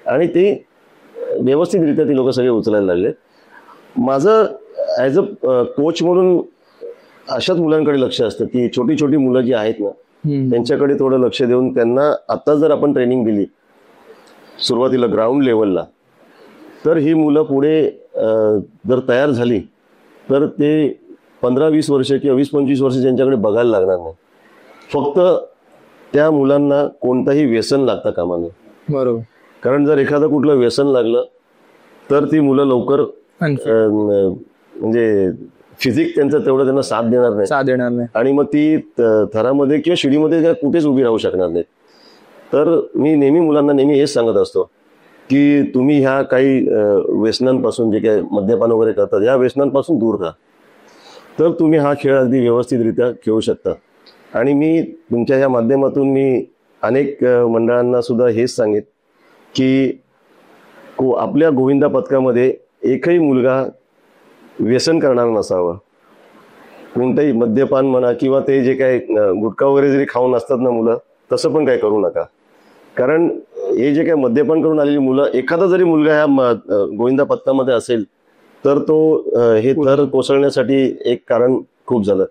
आणि ते व्यवस्थितरित्या ती लोक सगळे उचलायला लागले. माझं ॲज अ कोच म्हणून अशाच मुलांकडे लक्ष असतं की छोटी छोटी मुलं जी आहेत ना त्यांच्याकडे थोडं लक्ष देऊन त्यांना आता जर आपण ट्रेनिंग दिली सुरुवातीला ग्राउंड लेवलला, तर ही मुलं पुढे जर तयार झाली तर ते 15-20 वर्ष किंवा 20-25 वर्ष त्यांच्याकडे बघायला लागणार नाही. फक्त त्या मुलांना कोणताही व्यसन लागता कामा नये. बरोबर. कारण जर एखादं कुठलं व्यसन लागलं तर ती मुलं लवकर म्हणजे फिजिक त्यांचं तेवढं त्यांना साथ देणार नाही आणि मग ती थरामध्ये किंवा शिडीमध्ये कुठेच उभी राहू शकणार नाहीत. तर मी नेहमी मुलांना हेच सांगत असतो की तुम्ही ह्या काही व्यसनांपासून, जे काही मद्यपान वगैरे करतात, या व्यसनांपासून दूर राहा, तर तुम्ही हा खेळ अगदी व्यवस्थितरित्या खेळू शकता. आणि मी तुमच्या ह्या माध्यमातून मी अनेक मंडळांना सुद्धा हेच सांगेन की आपल्या गोविंदा पथकामध्ये एकही मुलगा व्यसन करणार नसावा. कोणतंही मद्यपान म्हणा किंवा ते जे काही गुटखा वगैरे जरी खाऊन असतात ना मुलं, तसं पण काही करू नका. कारण हे जे काही मद्यपान करून आलेली मुलं, एखादा जरी मुलगा ह्या गोविंदा पथकामध्ये असेल तर तो हे थर कोसळण्यासाठी एक कारण खूप झालं.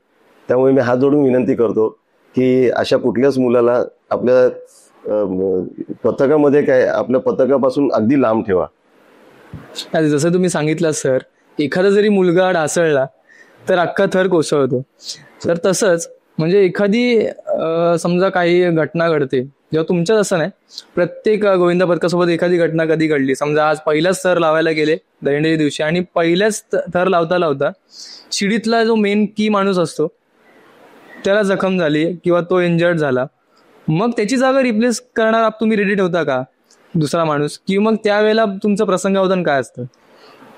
त्यामुळे मी हात जोडून विनंती करतो की अशा कुठल्याच मुलाला आपल्या पथकामध्ये आपल्या पथकापासून अगदी लांब ठेवा. जसं तुम्ही सांगितलं सर, एखादा जरी मुलगा ढासळला तर अख्खा थर कोसळतो. तर तसंच म्हणजे एखादी समजा काही घटना घडते, जेव्हा तुमच्यात असं नाही, प्रत्येक गोविंदा पथकासोबत एखादी घटना कधी घडली, समजा आज पहिलाच थर लावायला गेले दहीहंडीच्या दिवशी आणि पहिल्याच थर लावता लावता शिडीतला जो मेन की माणूस असतो त्याला जखम झाली किंवा तो इंजर्ड झाला, मग त्याची जागा रिप्लेस करणार तुम्ही रेडी ठेवता का दुसरा माणूस, की मग त्यावेळेला तुमचं प्रसंगावधान काय असतं?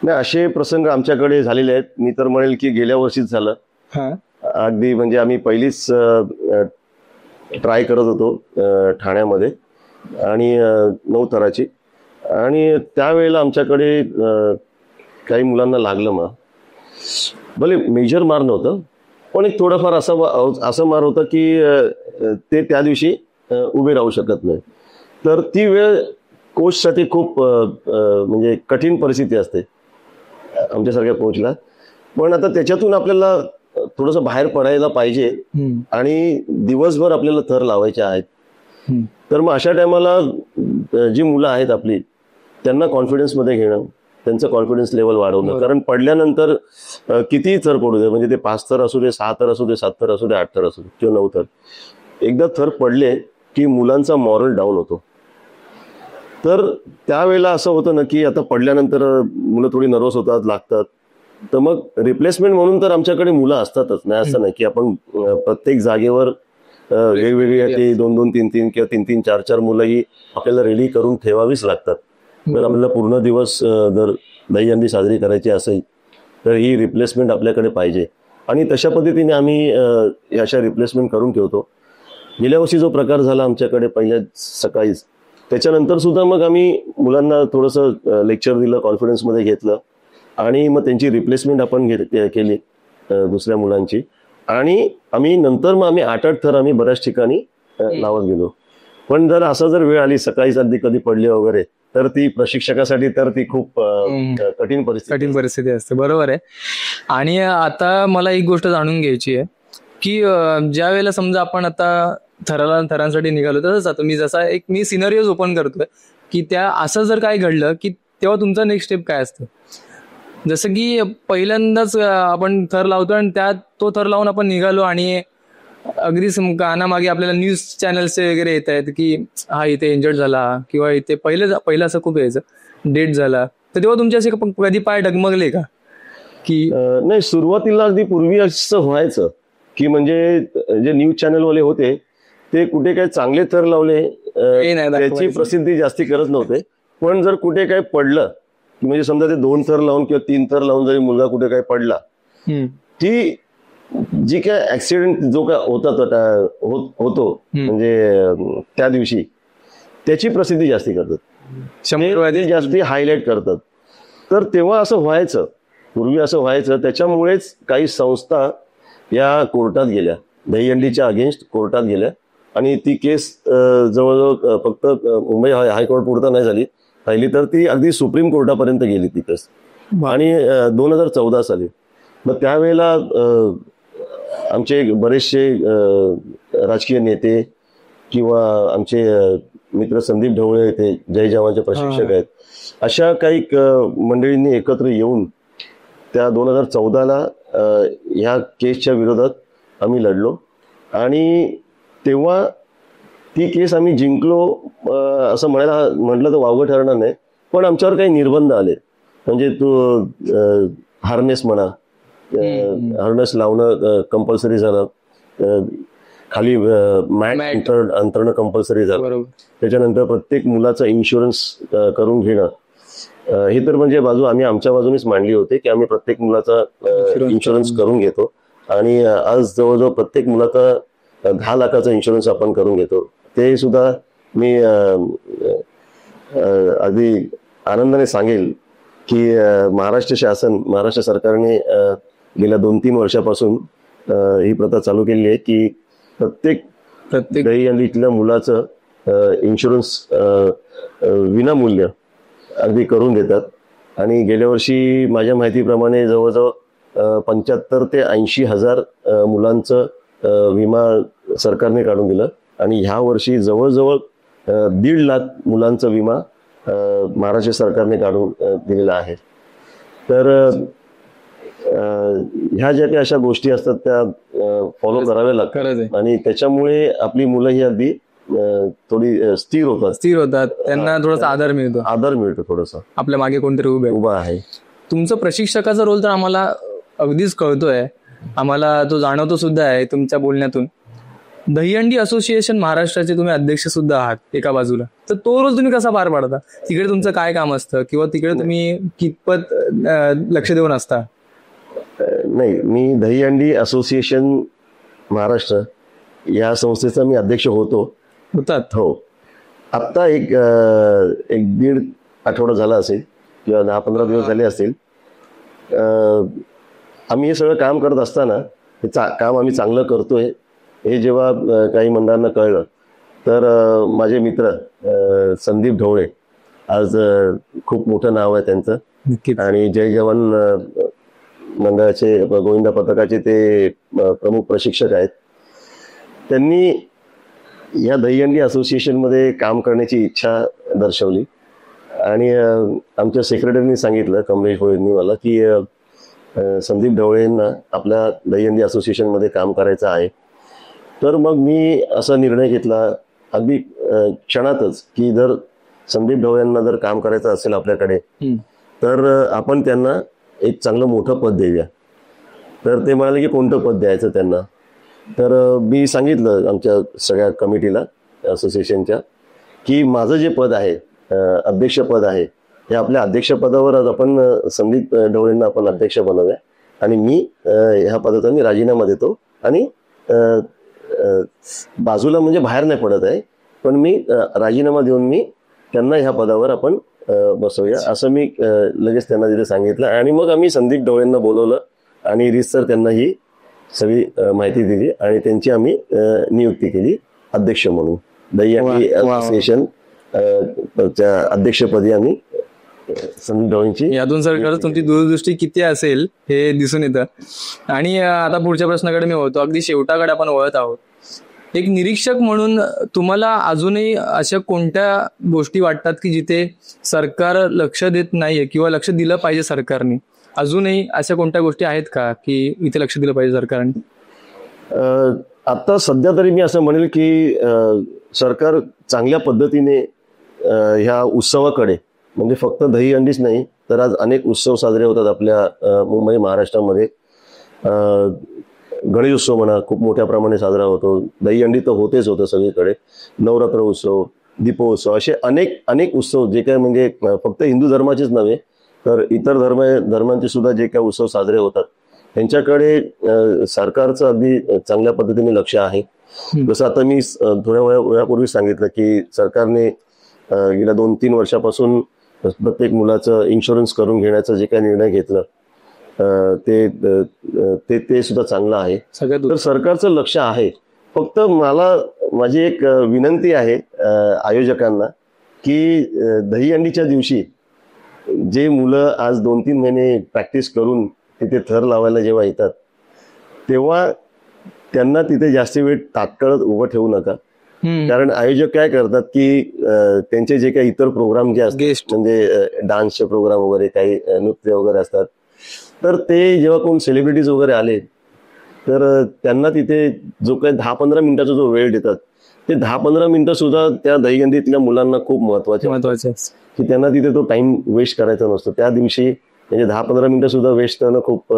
नाही, असे प्रसंग आमच्याकडे झालेले आहेत. मी तर म्हणेल की गेल्या वर्षीच झालं. अगदी म्हणजे आम्ही पहिलीच ट्राय करत होतो ठाण्यामध्ये आणि 9 थराची. आणि त्यावेळेला आमच्याकडे काही मुलांना लागलं मार. भले मेजर मार नव्हतं, पण एक थोडंफार असं मार होतं की ते त्या दिवशी उभे राहू शकत नाही. तर ती वेळ कोचसाठी खूप म्हणजे कठीण परिस्थिती असते आमच्यासारख्या कोचला. पण आता त्याच्यातून आपल्याला थोडंसं बाहेर पडायला पाहिजे आणि दिवसभर आपल्याला थर लावायचे आहेत. तर मग अशा टायमाला जी मुलं आहेत आपली, त्यांना कॉन्फिडन्समध्ये घेणं, त्यांचं कॉन्फिडन्स लेवल वाढवणं. कारण पडल्यानंतर कितीही थर पडू दे, म्हणजे ते 5 थर असू दे, 6 थर असू दे, 7 थर असू दे, 8 थर असू दे किंवा 9 थर, एकदा थर पडले की मुलांचा मॉरल डाऊन होतो. तर त्यावेळेला असं होतं ना की आता पडल्यानंतर मुलं थोडी नर्वस होतात, लागतात. तर मग रिप्लेसमेंट म्हणून तर आमच्याकडे मुलं असतातच. नाही असं नाही की आपण प्रत्येक जागेवर वेगवेगळी 2-2, 3-3 किंवा 3-3, 4-4 मुलं ही आपल्याला रेडी करून ठेवावीच लागतात. तर आपल्याला पूर्ण दिवस जर दहीहंडी साजरी करायची असेल तर ही रिप्लेसमेंट आपल्याकडे पाहिजे. आणि तशा पद्धतीने आम्ही अशा रिप्लेसमेंट करून ठेवतो. गेल्या वर्षी जो प्रकार झाला आमच्याकडे पहिल्या सकाळीच, त्याच्यानंतर सुद्धा मग आम्ही मुलांना थोडंसं लेक्चर दिलं, कॉन्फिडन्समध्ये घेतलं आणि मग त्यांची रिप्लेसमेंट आपण केली दुसऱ्या मुलांची. आणि आम्ही 8-8 थर आम्ही बऱ्याच ठिकाणी लावत गेलो. पण जर वेळ आली सकाळीच अगदी कधी पडली वगैरे, तर ती प्रशिक्षकासाठी तर ती खूप कठीण परिस्थिती असते. बरोबर आहे. आणि आता मला एक गोष्ट जाणून घ्यायची आहे की ज्या वेळेला समजा आपण आता थरांसाठी निघालो, तसंच मी सिनरिओज ओपन करतोय की त्या असं जर काय घडलं की तेव्हा तुमचं नेक्स्ट स्टेप काय असतं. जसं की पहिल्यांदाच आपण थर लावतो आणि त्यात तो थर लावून आपण निघालो आणि अगदी कानामागे आपल्याला न्यूज चॅनल्सचे वगैरे येत आहेत की हा इथे इंजर्ड झाला किंवा इथे पहिलं असं खूप यायचं डेट झाला. तर तेव्हा तुमचे असे कधी पाय डगमगले का? की नाही, सुरुवातीला अगदी पूर्वी असं व्हायचं की म्हणजे जे न्यूज चॅनलवाले होते ते कुठे काही चांगले थर लावले त्याची प्रसिद्धी जास्ती करत नव्हते. पण जर कुठे काही पडलं की म्हणजे समजा ते 2 थर लावून किंवा 3 थर लावून जरी मुलगा कुठे काही पडला, ती जी काय ऍक्सिडेंट जो काय होतो म्हणजे त्या दिवशी त्याची प्रसिद्धी जास्ती करतात, जास्ती हायलाइट करतात. तर तेव्हा असं व्हायचं, पूर्वी असं व्हायचं. त्याच्यामुळेच काही संस्था या कोर्टात गेल्या, दहीहंडीच्या अगेन्स्ट कोर्टात गेल्या आणि ती केस जवळजवळ फक्त मुंबई हायकोर्ट पुरता नाही झाली, राहिली तर ती अगदी सुप्रीम कोर्टापर्यंत गेली ती केस. आणि 2014 साली मग त्यावेळेला आमचे बरेचसे राजकीय नेते किंवा आमचे मित्र संदीप ढवळे, ते जय जवानचे प्रशिक्षक आहेत, अशा काही मंडळींनी एकत्र येऊन त्या 2014ला ह्या केसच्या विरोधात आम्ही लढलो आणि तेव्हा ती केस आम्ही जिंकलो असं म्हटलं तर वावगं ठरणार नाही. पण आमच्यावर काही निर्बंध आले, म्हणजे तू हार्नेस म्हणा, हार्नेस लावणं कंपल्सरी झालं, खाली मॅट अंतरणं कंपल्सरी झालं. त्याच्यानंतर प्रत्येक मुलाचा इन्शुरन्स करून घेणं, ही तर म्हणजे बाजू आम्ही आमच्या बाजूनेच मांडली होती की आम्ही प्रत्येक मुलाचा इन्शुरन्स करून घेतो. आणि आज जवळजवळ प्रत्येक मुलाचा 10 लाखाचा इन्शुरन्स आपण करून घेतो. ते सुद्धा मी अगदी आनंदाने सांगेल की महाराष्ट्र सरकारने गेल्या 2-3 वर्षापासून ही प्रथा चालू केली आहे की प्रत्येक दहीहंडीतल्या मुलाचं इन्शुरन्स विनामूल्य अगदी करून देतात. आणि गेल्या वर्षी माझ्या माहितीप्रमाणे जवळजवळ 75 ते 80 हजार मुलांचं विमा सरकारने काढून दिलं आणि ह्या वर्षी जवळजवळ 1.5 लाख मुलांचा विमा महाराष्ट्र सरकारने काढून दिलेला आहे. तर ह्या ज्या काही अशा गोष्टी असतात त्या फॉलो कराव्या लागतात आणि त्याच्यामुळे आपली मुलं ही अगदी थोडी स्थिर होतात, त्यांना थोडासा आधार मिळतो थोडासा आपल्या मागे कोणतरी उभा आहे. तुमचं प्रशिक्षकाचा रोल तर आम्हाला अगदीच कळतोय, आम्हाला तो जाणवतो सुद्धा आहे तुमच्या बोलण्यातून. दहीहंडी असोसिएशन महाराष्ट्राचे तुम्ही अध्यक्ष सुद्धा आहात एका बाजूला, तर तो रोल तुम्ही कसा पार पाडता? तिकडे तुमचं काय काम असतं किंवा तिकडे तुम्ही कितपत लक्ष देऊन असता? नाही, मी दहीहंडी असोसिएशन महाराष्ट्र या संस्थेचा मी अध्यक्ष होतात. हो. आत्ता एक दीड आठवडा झाला असेल किंवा 10-15 दिवस झाले असतील. आम्ही हे सगळं काम करत असताना हे काम आम्ही चांगलं करतोय हे जेव्हा काही मंडळांना कळलं, तर माझे मित्र संदीप ढवळे, आज खूप मोठं नाव आहे त्यांचं, नक्कीच. आणि जय जवान मंडळाचे गोविंदा पथकाचे ते प्रमुख प्रशिक्षक आहेत. त्यांनी या दहीहंडी असोसिएशनमध्ये काम करण्याची इच्छा दर्शवली आणि आमच्या सेक्रेटरीनी सांगितलं, कमलेश भोईरनी मला, की संदीप ढवळेंना आपल्या दहीहंडी असोसिएशनमध्ये काम करायचं आहे. तर मग मी असा निर्णय घेतला अगदी क्षणातच, की जर संदीप ढवळेंना जर काम करायचं असेल आपल्याकडे, तर आपण त्यांना एक चांगलं मोठं पद देऊया. तर ते म्हणाले की कोणतं पद द्यायचं त्यांना. तर मी सांगितलं आमच्या सगळ्या कमिटीला असोसिएशनच्या, की माझं जे पद आहे, अध्यक्षपद आहे, हे आपल्या अध्यक्षपदावर आज आपण संदीप ढवळेंना आपण अध्यक्ष बनवूया आणि मी ह्या पदाचा मी राजीनामा देतो आणि बाजूला म्हणजे बाहेर नाही पडत आहे, पण मी राजीनामा देऊन मी त्यांना ह्या पदावर आपण बसवूया असं मी लगेच त्यांना तिथे सांगितलं. आणि मग आम्ही संदीप ढवळेंना बोलवलं आणि रीतसर त्यांना ही सगळी माहिती दिली आणि त्यांची आम्ही नियुक्ती केली अध्यक्ष म्हणून. दहीहंडी असोसिएशन च्या अध्यक्षपदी आम्ही संदीप ढवळेंची. यातून सर खरंच तुमची दूरदृष्टी किती असेल हे दिसून येतं. आणि आता पुढच्या प्रश्नाकडे मी वळतो, अगदी शेवटाकडे आपण वळत आहोत. एक निरीक्षक म्हणून तुम्हाला अजूनही अशा कोणत्या गोष्टी वाटतात की जिथे सरकार लक्ष देत नाहीये किंवा लक्ष दिलं पाहिजे सरकारने? अजूनही अशा कोणत्या गोष्टी आहेत का की इथे लक्ष दिलं पाहिजे सरकारने? आता सध्या तरी मी असं म्हणेल की सरकार चांगल्या पद्धतीने ह्या उत्सवाकडे, म्हणजे फक्त दहीहंडीच नाही तर आज अनेक उत्सव साजरे होतात आपल्या मुंबई महाराष्ट्रामध्ये. गणेशोत्सव म्हणा खूप मोठ्या प्रमाणे साजरा होतो. दहीहंडी तर होतेच होतं सगळीकडे. नवरात्र उत्सव, दीपोत्सव, असे अनेक उत्सव जे काय म्हणजे फक्त हिंदू धर्माचेच नव्हे तर इतर धर्मांचे सुद्धा जे काही उत्सव साजरे होतात त्यांच्याकडे सरकारचं अगदी चांगल्या पद्धतीने लक्ष आहे. जसं आता मी थोड्या वेळापूर्वी सांगितलं की सरकारने गेल्या 2-3 वर्षापासून प्रत्येक मुलाचं इन्शुरन्स करून घेण्याचा जे काही निर्णय घेतला ते सुद्धा चांगलं आहे. तर सरकारचं लक्ष आहे. फक्त माझी एक विनंती आहे आयोजकांना की दहीहंडीच्या दिवशी जे मुलं आज 2-3 महिने प्रॅक्टिस करून तिथे थर लावायला जेव्हा येतात तेव्हा त्यांना तिथे जास्त वेळ तात्काळ उभं ठेवू नका. कारण आयोजक काय करतात की त्यांचे जे काही इतर प्रोग्राम जे असतात म्हणजे डान्सचे प्रोग्राम वगैरे, काही नृत्य वगैरे असतात, तर ते जेव्हा कोण सेलिब्रिटीज वगैरे आले तर त्यांना तिथे जो काही 10-15 मिनिटाचा जो वेळ देतात ते 10-15 मिनिटं सुद्धा त्या दहीहंडीतल्या मुलांना खूप महत्वाचे की त्यांना तिथे तो टाइम वेस्ट करायचा नसतो. त्या दिवशी म्हणजे 10-15 मिनिटं सुद्धा वेस्ट करणं खूप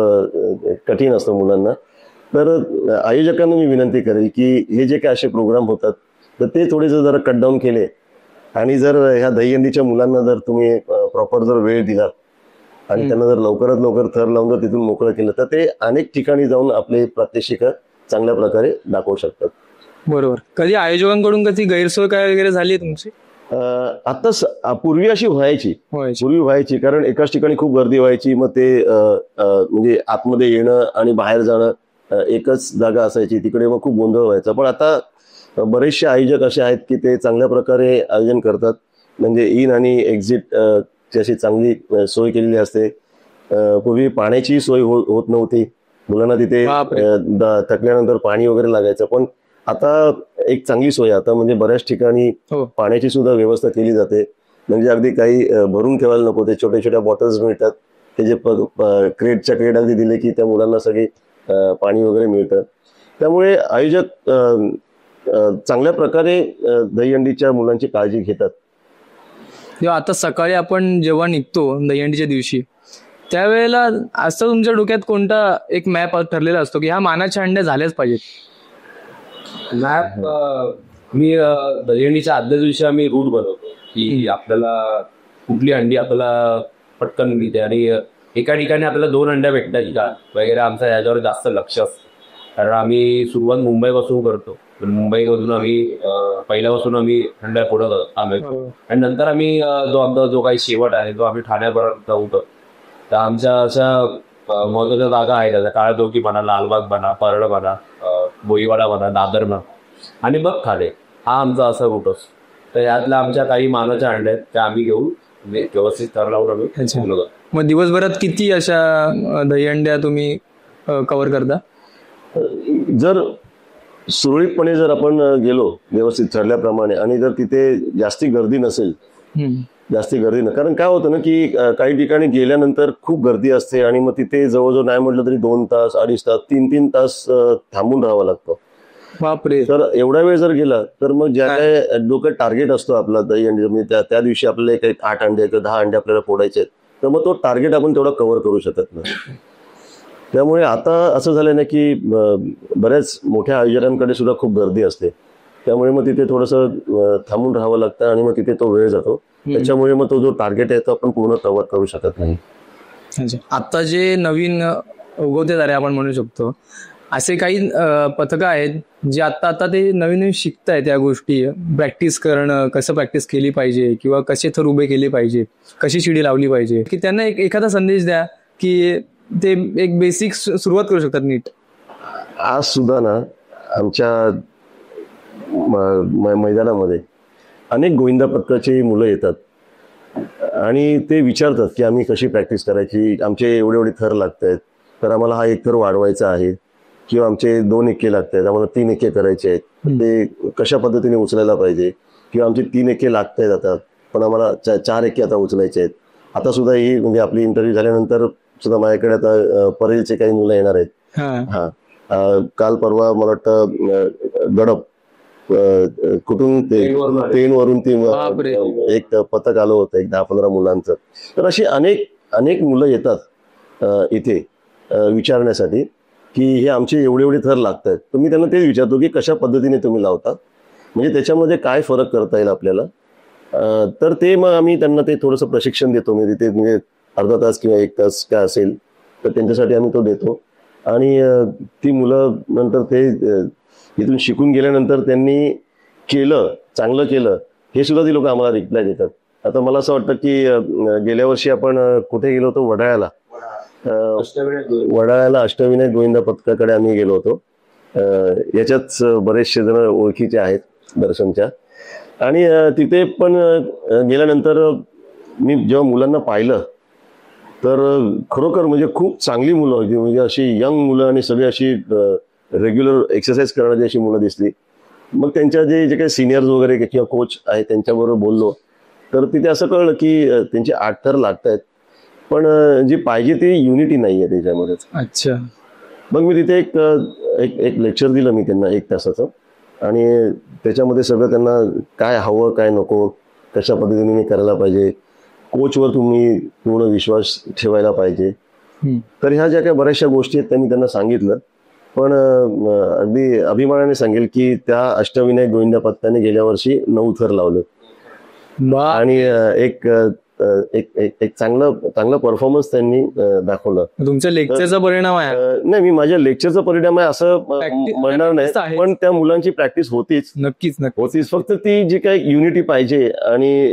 कठीण असतं मुलांना. तर आयोजकांना मी विनंती करेल की हे जे काही असे प्रोग्राम होतात तर ते थोडेसे जरा कट डाऊन केले आणि जर ह्या दहीहंडीच्या मुलांना जर तुम्ही प्रॉपर जर वेळ दिलात आणि त्यांना जर लवकरात लवकर थर लावून जर तिथून मोकळं केलं तर ते अनेक ठिकाणी जाऊन आपले प्रात्यक्षिक चांगल्या प्रकारे दाखवू शकतात. बरोबर. कधी आयोजकांकडून कधी गैरसोय काय वगैरे झाली आहे तुमची? आता पूर्वी अशी व्हायची कारण एकाच ठिकाणी खूप गर्दी व्हायची. मग ते म्हणजे आतमध्ये येणं आणि बाहेर जाणं एकच जागा असायची, तिकडे मग खूप गोंधळ व्हायचा. पण आता बरेचसे आयोजक असे आहेत की ते चांगल्या प्रकारे आयोजन करतात. म्हणजे इन आणि एक्झिट ची अशी चांगली सोय केलेली असते. पूर्वी पाण्याची सोय होत नव्हती, मुलांना तिथे थकल्यानंतर पाणी वगैरे लागायचं. पण आता एक चांगली सोय आता म्हणजे बऱ्याच ठिकाणी पाण्याची सुद्धा व्यवस्था केली जाते. म्हणजे अगदी काही भरून ठेवायला नको, ते छोट्या छोट्या बॉटल्स मिळतात, ते जे क्रेटच्या क्रेट अगदी दिले की त्या मुलांना सगळी पाणी वगैरे मिळतं. त्यामुळे आयोजक चांगल्या प्रकारे दहीहंडीच्या मुलांची काळजी घेतात. आता सकाळी आपण जेव्हा निघतो दहीहंडीच्या दिवशी त्यावेळेला असं तुमच्या डोक्यात कोणता एक मॅप ठरलेला असतो की ह्या मानाच्या हंड्या झाल्याच पाहिजेत? मॅप मी दहीहंडीच्या आदल्या दिवशी आम्ही रूट बनवतो की आपल्याला कुठली हंडी आपल्याला पटकन मिळते आणि एका ठिकाणी आपल्याला 2 हंड्या भेटतात का वगैरे, आमचं याच्यावर जास्त लक्ष असतं. कारण आम्ही सुरुवात मुंबईपासून करतो. मुंबईमधून आम्ही पहिल्यापासून आम्ही थंड पुढं आम्ही आणि नंतर आम्ही जो काही शेवट आहे तो आम्ही ठाण्यापर्यंत जाऊ. तर आमच्या अशा महत्वाच्या जागा आहेत, आता काळाचौकी म्हणा, लालबाग म्हणा, परळ म्हणा, बोईवाडा म्हणा, दादर म्हणा आणि मग ठाणे. हा आमचा असा रूट असतो. तर यातल्या आमच्या काही मानाच्या अंड्या आहेत त्या आम्ही घेऊन व्यवस्थित थर लावून आम्ही पूर्ण करतो. मग दिवसभरात किती अशा दहीहंड्या तुम्ही कव्हर करता? जर सुरळीतपणे जर आपण गेलो व्यवस्थित ठरल्याप्रमाणे आणि जर तिथे जास्ती गर्दी नसेल, जास्ती गर्दी न, कारण काय होतं ना की काही ठिकाणी गेल्यानंतर खूप गर्दी असते आणि मग तिथे जवळजवळ नाही म्हटलं तरी 2 तास, 2.5 तास, 3 तास थांबून राहावं लागतं. बापरे. तर एवढा वेळ जर गेला तर मग ज्या काय डोक्यात टार्गेट असतो आपला दही अंडे, म्हणजे त्या दिवशी आपल्याला एक 8 अंडे किंवा 10 अंडे आपल्याला फोडायचे आहेत, तर मग तो टार्गेट आपण तेवढा कव्हर करू शकत नाही. त्यामुळे आता असं झालंय ना की बऱ्याच मोठ्या आयोजकांकडे सुद्धा खूप गर्दी असते. त्यामुळे मग तिथे थोडंसं थांबून राहावं लागतं आणि मग तिथे तो वेळ जातो. त्याच्यामुळे मग तो जो टार्गेट आहे तो आपण पूर्ण कव्हर करू शकत नाही. आता जे नवीन उगवते तारे आपण म्हणू शकतो, असे काही पथकं आहेत जे आता ते नवीन शिकतायत त्या गोष्टी, प्रॅक्टिस करणं, कसं प्रॅक्टिस केली पाहिजे किंवा कसे थर उभे केले पाहिजे, कशी शिडी लावली पाहिजे, की त्यांना एखादा संदेश द्या की ते एक बेसिक सुरुवात करू शकतात नीट. आज सुद्धा ना आमच्या मैदानामध्ये अनेक गोविंदा पथकाची मुलं येतात आणि ते विचारतात की आम्ही कशी प्रॅक्टिस करायची, आमचे एवढे थर लागत आहेत, तर आम्हाला हा 1 थर वाढवायचा आहे, किंवा आमचे 2 एके लागत आहेत, आम्हाला 3 एके करायचे आहेत, ते कशा पद्धतीने उचलायला पाहिजे, किंवा आमचे 3 एके लागत आहेत आता पण आम्हाला 4 एके आता उचलायचे आहेत. आता सुद्धा ही म्हणजे आपली इंटरव्ह्यू झाल्यानंतर सुद्धा माझ्याकडे आता परेलचे काही मुलं येणार आहेत. काल परवा मला वाटतं गडप कुठून तेनवरून एक पथक आलं होतं, एक 10-15 मुलांचं. तर अशी अनेक मुलं येतात इथे विचारण्यासाठी की हे आमचे एवढे थर लागत आहेत. तर मी त्यांना तेच विचारतो की कशा पद्धतीने तुम्ही लावता, म्हणजे त्याच्यामध्ये काय फरक करता येईल आपल्याला. तर ते मग आम्ही त्यांना ते थोडंसं प्रशिक्षण देतो. म्हणजे ते म्हणजे अर्धा तास किंवा 1 तास काय असेल तर त्यांच्यासाठी आम्ही तो देतो. आणि ती मुलं नंतर ते इथून शिकून गेल्यानंतर त्यांनी चांगलं केलं हे सुद्धा ती लोक आम्हाला रिप्लाय देतात. आता मला असं वाटतं की गेल्या वर्षी आपण कुठे गेलो होतो, वडाळ्याला अष्टविनायक गोविंदा पथकाकडे आम्ही गेलो होतो. याच्यात बरेचसे जण ओळखीचे आहेत दर्शनच्या. आणि तिथे पण गेल्यानंतर मी जेव्हा मुलांना पाहिलं तर खरोखर म्हणजे खूप चांगली मुलं होती, म्हणजे अशी यंग मुलं आणि सगळी अशी रेग्युलर एक्सरसाइज करणारी अशी मुलं दिसली. मग त्यांच्या जे काही सिनियर्स वगैरे किंवा कोच आहेत त्यांच्याबरोबर बोललो तर तिथे असं कळलं की त्यांचे 8 थर लागत आहेत, पण जी पाहिजे ती युनिटी नाही आहे त्याच्यामध्ये. अच्छा. मग मी तिथे एक लेक्चर दिलं मी त्यांना 1 तासाचं, आणि त्याच्यामध्ये सगळं त्यांना काय हवं काय नको, कशा पद्धतीने करायला पाहिजे, कोचवर तुम्ही पूर्ण विश्वास ठेवायला पाहिजे. तर ह्या ज्या काही बऱ्याचशा गोष्टी आहेत त्यांनी त्यांना सांगितलं. पण अगदी अभिमानाने सांगेल की त्या अष्टविनायक गोविंदा पथकाने गेल्या वर्षी 9 थर लावलं आणि एक चांगला परफॉर्मन्स त्यांनी दाखवलं. तुमच्या लेक्चरचा परिणाम आहे? नाही, मी माझ्या लेक्चरचा परिणाम आहे असं म्हणणार नाही, पण त्या मुलांची प्रॅक्टिस होतीच. नक्कीच होतीच. फक्त ती जी काही युनिटी पाहिजे आणि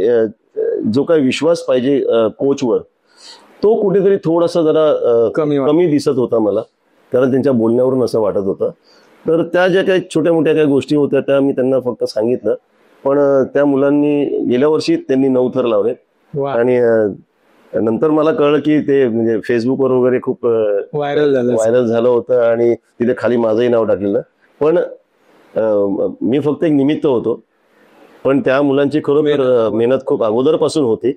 जो काही विश्वास पाहिजे कोचवर, तो कुठेतरी थोडासा जरा कमी दिसत होता मला, कारण त्यांच्या बोलण्यावरून असं वाटत होतं. तर त्या ज्या काही छोट्या मोठ्या काही गोष्टी होत्या त्या मी त्यांना फक्त सांगितलं. पण त्या मुलांनी गेल्या वर्षी त्यांनी 9 थर लावले. आणि नंतर मला कळलं की ते म्हणजे फेसबुकवर वगैरे खूप व्हायरल झालं होतं आणि तिथे खाली माझंही नाव टाकलेलं. पण मी फक्त एक निमित्त होतो, पण त्या मुलांची खरोखर मेहनत खूप अगोदरपासून होती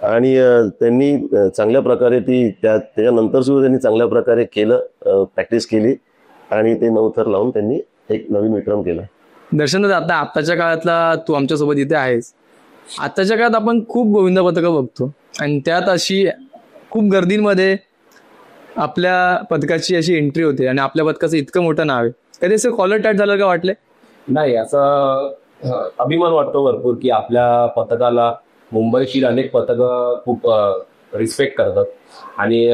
आणि त्यांनी चांगल्या प्रकारे त्याच्यानंतर सुद्धा त्यांनी चांगल्या प्रकारे केलं, प्रॅक्टिस केली आणि ते 9 थर लावून त्यांनी एक नवीन विक्रम केला. दर्शन, आताच्या काळातला तू आमच्यासोबत इथे आहेस. आताच्या काळात आपण खूप गोविंदा पथकं बघतो आणि त्यात अशी खूप गर्दींमध्ये आपल्या पथकाची अशी एंट्री होते आणि आपल्या पथकाचं इतकं मोठं नाव आहे. कधी असं कॉलर टाईट झालं का वाटलंय? नाही, असं अभिमान वाटतो भरपूर की आपल्या पथकाला मुंबईतील अनेक पथकं खूप रिस्पेक्ट करतात आणि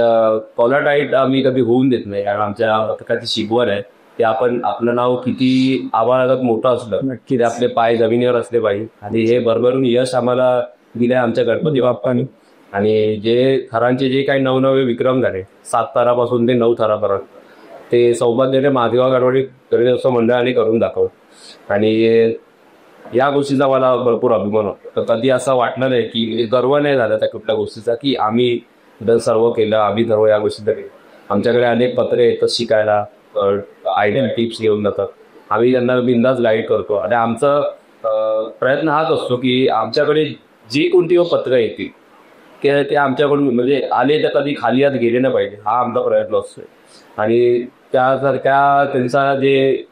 कॉलर टाईट आम्ही कधी होऊन देत नाही, कारण आमच्या पथकाची शिकवण आहे की आपण आपलं नाव किती आवाळागत मोठं असलं की आपले पाय जमिनीवर असले पाहिजे. आणि हे भरभरून यश आम्हाला दिलंय आमच्या गणपती बाप्पानी. आणि जे थरांचे जे काही नवनवे विक्रम झाले 7 थरापासून ते 9 थरापर्यंत, ते सौभाग्याने माझगाव गाडवाडी गणेशोत्सव मंडळाने करून दाखवलं. आणि या गोष्टीचा मला भरपूर अभिमान होतो. तर कधी असं वाटलं नाही की गर्व नाही झाला त्या कुठल्या गोष्टीचा की आम्ही सर्व केलं, आम्ही सर्व या गोष्टी केल्या. आमच्याकडे अनेक पत्रे येतात शिकायला, आयडिया टिप्स घेऊन जातात, आम्ही त्यांना बिंदास गाईड करतो. आणि आमचा प्रयत्न हाच असतो की आमच्याकडे जी कोणती पत्रं येतील ते आमच्याकडून म्हणजे आले तर कधी खाली हात गेले नाही पाहिजे, हा आमचा प्रयत्न असतो. आणि त्यासारख्या त्यांचा जे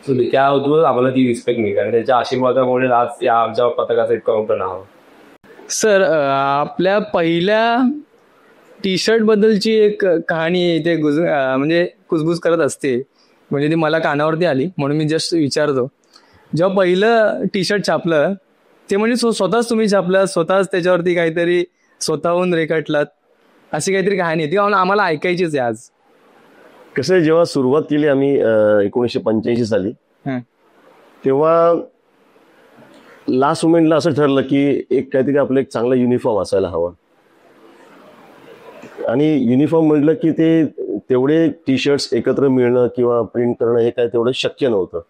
त्या आम्हाला ती रिस्पेक्ट मिळते आणि त्याच्या आशीर्वादामुळे आज या आमच्या पथकाचं इतकं मोठं नाव. सर, आपल्या पहिल्या टी शर्ट बद्दलची एक कहाणी इथे म्हणजे कुजबुज करत असते, म्हणजे ती मला कानावरती आली म्हणून मी जस्ट विचारतो. जेव्हा पहिलं टी शर्ट छापलं ते म्हणजे स्वतःच तुम्ही छापलं, स्वतःच त्याच्यावरती काहीतरी स्वतःहून रेखाटलात, अशी काहीतरी कहाणी ती आम्हाला ऐकायचीच आहे आज. कसं आहे, जेव्हा सुरुवात केली आम्ही 1985 साली, तेव्हा लास्ट मोमेंटला असं ठरलं की एक काहीतरी आपलं एक चांगला युनिफॉर्म असायला हवा. आणि युनिफॉर्म म्हटलं की ते तेवढे टी शर्ट्स एकत्र मिळणं किंवा प्रिंट करणं हे काय तेवढं शक्य नव्हतं.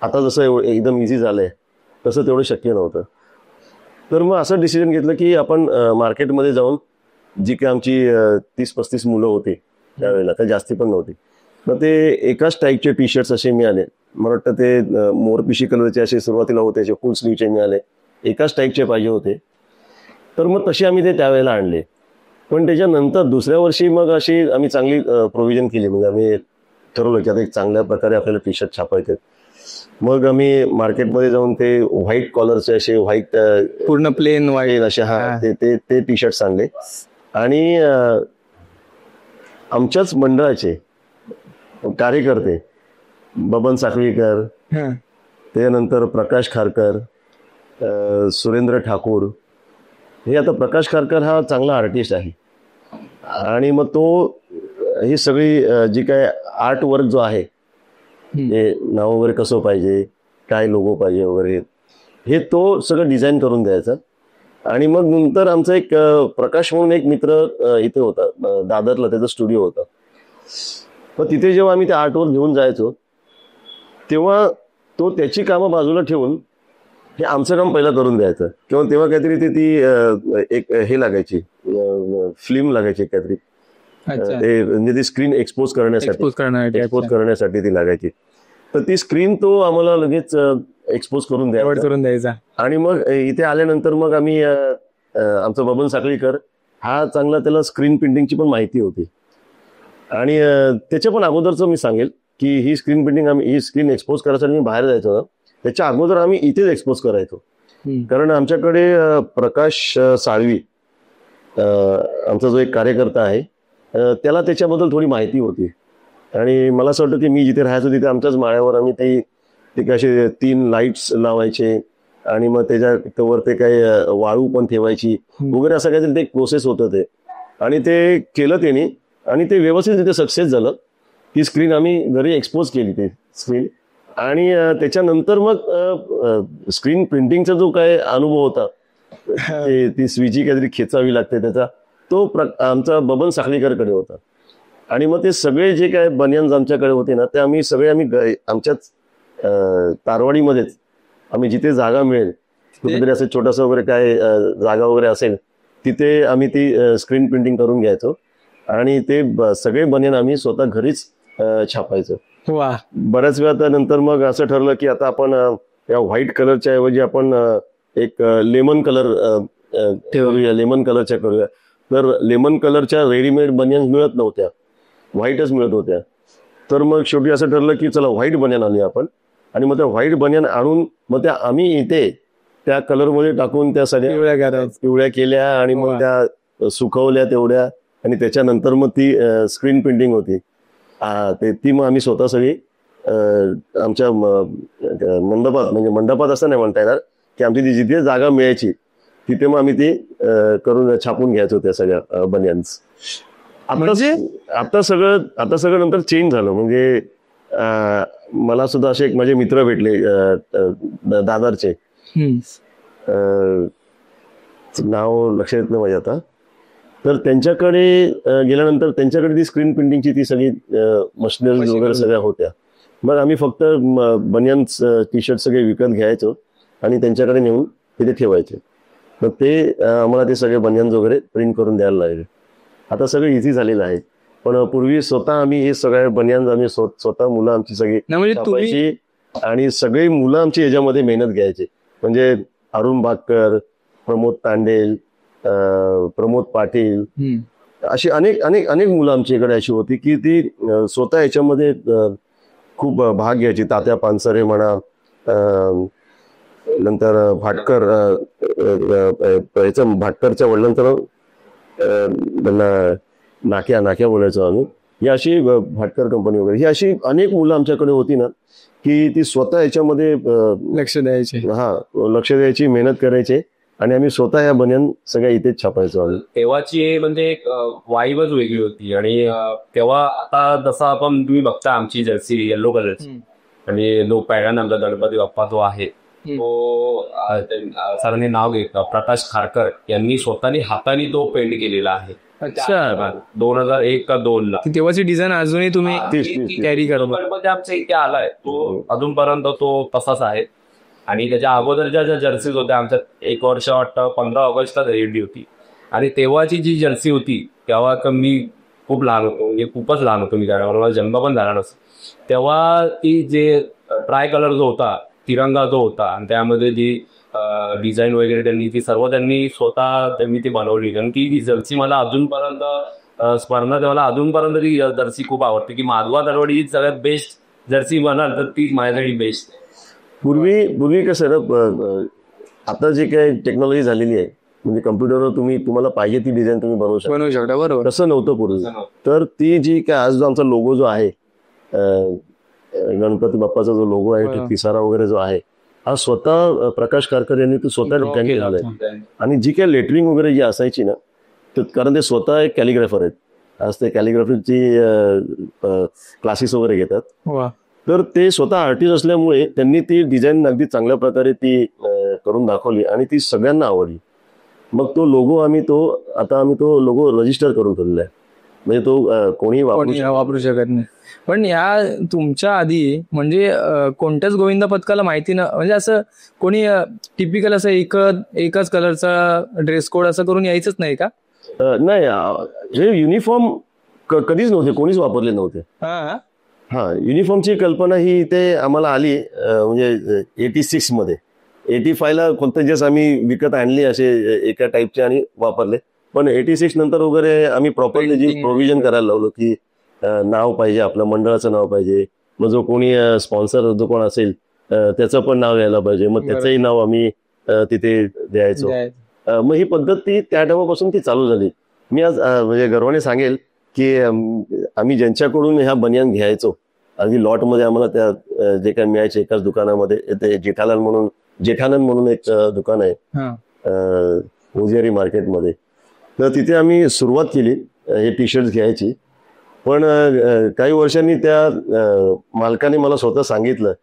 आता जसं एकदम इझी झालंय तसं तेवढं शक्य नव्हतं. तर मग असं डिसिजन घेतलं की आपण मार्केटमध्ये जाऊन, जी काही आमची 30-35 मुलं होती त्यावेळेला, तर जास्ती पण नव्हती, मग ते एकाच टाईपचे टी शर्ट्स असे मिळाले. मला वाटतं ते मोरपिशी कलरचे असे सुरुवातीला होते, जे फुल स्लीवचे मिळाले, एकाच टाईपचे पाहिजे होते. तर मग तसे आम्ही ते त्यावेळेला आणले. पण त्याच्यानंतर दुसऱ्या वर्षी मग अशी आम्ही चांगली प्रोव्हिजन केली. म्हणजे आम्ही ठरवलं की आता एक चांगल्या प्रकारे आपल्याला टी शर्ट छापायचे. मग आम्ही मार्केटमध्ये जाऊन ते व्हाईट कॉलरचे असे व्हाईट पूर्ण प्लेन व्हाईट असे ते टी शर्ट्स आणले. आणि आमच्याच मंडळाचे कार्यकर्ते बबन साखळीकर, त्यानंतर प्रकाश खारकर, सुरेंद्र ठाकूर, हे आता प्रकाश खारकर हा चांगला आर्टिस्ट आहे. आणि मग तो ही सगळी जी काय आर्ट वर्क जो आहे, हे नाव वगैरे कसं पाहिजे, काय लोगो पाहिजे वगैरे, हे तो सगळं डिझाईन करून द्यायचा. आणि मग नंतर आमचा एक प्रकाश म्हणून एक मित्र इथे होता दादरला, त्याचा स्टुडिओ होता. मग तिथे जेव्हा आम्ही ते आर्टवर्क घेऊन जायचो तेव्हा तो त्याची कामं बाजूला ठेवून हे आमचं काम पहिला करून द्यायचं. किंवा तेव्हा काहीतरी ती एक हे लागायची, फिल्म लागायची काहीतरी, ते म्हणजे ती स्क्रीन एक्सपोज करण्यासाठी ती लागायची. तर ती स्क्रीन तो आम्हाला लगेच एक्सपोज करून द्यायचा. आणि मग इथे आल्यानंतर मग आम्ही आमचा बबन साखळीकर हा चांगला, त्याला स्क्रीन प्रिंटिंगची पण माहिती होती. आणि त्याच्या पण अगोदरचं मी सांगेल की ही स्क्रीन प्रिंटिंग ही स्क्रीन एक्सपोज करायसाठी मी बाहेर जायचो ना, त्याच्या अगोदर आम्ही इथेच एक्सपोज करायचो. कारण आमच्याकडे प्रकाश साळवी आमचा जो एक कार्यकर्ता आहे, त्याला त्याच्याबद्दल थोडी माहिती होती. आणि मला असं वाटतं की मी जिथे राहायचो तिथे आमच्याच माळ्यावर आम्ही ते असे 3 लाईट्स लावायचे आणि मग त्याच्यावर ते काही वाळू पण ठेवायची वगैरे, असं काहीतरी ते प्रोसेस होतं ते. आणि ते केलं त्यांनी आणि ते व्यवस्थित तिथे सक्सेस झालं. ती स्क्रीन आम्ही घरी एक्सपोज केली, ते स्क्रीन. आणि त्याच्यानंतर मग स्क्रीन प्रिंटिंगचा जो काय अनुभव होता, ती स्विची काहीतरी खेचावी लागते, त्याचा तो आमचा बबन साखळीकरकडे होता. आणि मग ते सगळे जे काय बनियन्स आमच्याकडे होते ना, ते आम्ही आमच्याच तारवाडीमध्येच आम्ही जिथे जागा मिळेल, कुठेतरी असं छोटंसं वगैरे काय जागा वगैरे असेल, तिथे आम्ही ती स्क्रीन प्रिंटिंग करून घ्यायचो. आणि ते सगळे बनियन आम्ही स्वतः घरीच छापायचो. बऱ्याच वेळा नंतर मग असं ठरलं की आता आपण या व्हाईट कलरच्या ऐवजी आपण एक लेमन कलरच्या करूया. तर लेमन कलरच्या रेडीमेड बनियन मिळत नव्हत्या, व्हाईटच मिळत होत्या. तर मग शेवटी असं ठरलं की चला व्हाईट बनियन आणूया आपण. आणि मग त्या व्हाईट बनियन आणून मग त्या आम्ही इथे त्या कलरमध्ये टाकून त्या सगळ्या पिवळ्या केल्या आणि मग त्या सुकवल्या तेवढ्या. आणि त्याच्यानंतर मग ती स्क्रीन प्रिंटिंग होती, ती मग आम्ही स्वतः सगळी आमच्या मंडपात, म्हणजे मंडपात असं नाही म्हणता येणार, की आमची ती जिथे जागा मिळायची तिथे मग आम्ही ती करून छापून घ्यायचो त्या सगळ्या बनियन्स. आता सगळं नंतर चेंज झालं. म्हणजे मला सुद्धा असे एक माझे मित्र भेटले दादरचे, हम्म. नाव लक्षात येत नाही माझ्या आता. तर त्यांच्याकडे गेल्यानंतर त्यांच्याकडे ती स्क्रीन प्रिंटिंगची ती सगळी मशिनरीज वगैरे सगळ्या होत्या. मग आम्ही फक्त बनियन्स टी शर्ट सगळे विकत घ्यायचो आणि त्यांच्याकडे नेऊन तिथे ठेवायचे. तर ते आम्हाला ते सगळे बनियन्स वगैरे प्रिंट करून द्यायला लागले. आता सगळं इझी झालेलं आहे. पण पूर्वी स्वतः आम्ही हे सगळे बनियन्स आम्ही स्वतः मुलं आमची सगळी म्हणजे तुम्ही छापायची आणि सगळी मुलं आमची याच्यामध्ये मेहनत घ्यायची. म्हणजे अरुण बागकर, प्रमोद तांडेल, प्रमोद पाटील, अशी अनेक अनेक अनेक मुलं आमच्या इकडे अशी होती की ती स्वतः याच्यामध्ये खूप भाग घ्यायची. तात्या पानसरे म्हणा, नंतर भाटकर, याचं भाटकरच्या वडिलांचं त्यांना नाक्या बोलायचो आम्ही. ही अशी भाटकर कंपनी वगैरे, ही अशी अनेक मुलं आमच्याकडे होती ना की ती स्वतः याच्यामध्ये लक्ष द्यायचे. लक्ष द्यायची, मेहनत करायची आणि आम्ही स्वतः या बनियन सगळ्या इथेच छापायचो आम्ही. तेव्हाची म्हणजे एक वाईबच वेगळी होती. आणि तेव्हा आता जसं आपण तुम्ही बघता आमची जर्सी येल्लो कलरची आणि जो पॅटर्न आमचा गणपती बाप्पा जो आहे तो सरांनी नाव घेतलं प्रकाश खारकर यांनी स्वतःनी हाताने तो पेंट केलेला आहे. अच्छा. 2001 का 2 ला ती तेव्हाची डिझाईन अजूनही तुम्ही कॅरी करतो. गणपती आमच्या इथे आलाय तो अजूनपर्यंत तो तसाच आहे. आणि त्याच्या अगोदरच्या ज्या जर्सीज होत्या आमच्या 1 वर्ष वाटतं 15 ऑगस्टला रेडी होती. आणि तेव्हाची जी जर्सी होती तेव्हा मी खूप लहान होतो, म्हणजे खूपच लहान होतो मी, कारण मला जन्म पण झाला नसतो. तेव्हा ती जे ट्राय कलर जो होता, तिरंगा जो होता आणि त्यामध्ये जी डिझाईन वगैरे त्यांनी स्वतः ती बनवली. आणि ती जर्सी मला अजूनपर्यंत स्पर्धा मला अजूनपर्यंत ती जर्सी खूप आवडते की माधवा दरवडी ही सगळ्यात बेस्ट जर्सी बनाल तर ती माझ्यासाठी बेस्ट. पूर्वी कसं ना, आता जे काही टेक्नॉलॉजी झालेली आहे म्हणजे कम्प्युटरवर तुम्हाला पाहिजे ती डिझाईन तुम्ही बनवू शकता. बरोबर. तसं नव्हतं पूर्वी. तर ती जी काय आज जो आमचा लोगो जो आहे, गणपती बाप्पाचा जो लोगो आहे, तो पिसारा वगैरे जो आहे, हा स्वतः प्रकाश खारकर यांनी तो स्वतः केलाय. आणि जी काय लेटरिंग वगैरे जी असायची ना, तर कारण ते स्वतः एक कॅलिग्राफर आहेत. आज ते कॅलिग्राफीची क्लासेस वगैरे घेतात. तर ते स्वतः आर्टिस्ट असल्यामुळे त्यांनी ती डिझाईन अगदी चांगल्या प्रकारे ती करून दाखवली आणि ती सगळ्यांना आवडली. मग तो लोगो आम्ही तो लोगो रजिस्टर करून ठेवलेला आहे. म्हणजे तो कोणी वापरू शकत नाही. पण या तुमच्या आधी म्हणजे कोणत्याच गोविंदा पथकाला माहिती ना, म्हणजे असं कोणी टिपिकल असं एकच कलरचा ड्रेस कोड असं करून यायचंच नाही का? नाही, हे युनिफॉर्म कधीच नव्हते, कोणीच वापरले नव्हते. युनिफॉर्मची कल्पना ही ते आम्हाला आली म्हणजे 86 मध्ये. 85 ला कोणतं ड्रेस आम्ही विकत आणले असे एका टाईपचे आणि वापरले. पण 86 नंतर वगैरे आम्ही प्रॉपरली जी प्रोव्हिजन करायला लावलो की नाव पाहिजे, आपलं मंडळाचं नाव पाहिजे. मग जो कोणी स्पॉन्सर जो कोण असेल त्याचं पण नाव यायला पाहिजे. मग त्याचंही नाव आम्ही तिथे द्यायचो. मग ही पद्धत ती त्या तेव्हापासून ती चालू झाली. मी आज म्हणजे गर्वाने सांगेल की आम्ही ज्यांच्याकडून ह्या बनियान घ्यायचो अगदी लॉटमध्ये आम्हाला त्या जे काही मिळायचे एकाच दुकानामध्ये, ते जेठानंद म्हणून एक दुकान आहे उजियारी मार्केटमध्ये. तर तिथे आम्ही सुरुवात केली हे टी शर्ट घ्यायची. पण काही वर्षांनी त्या मालकाने मला स्वतः सांगितलं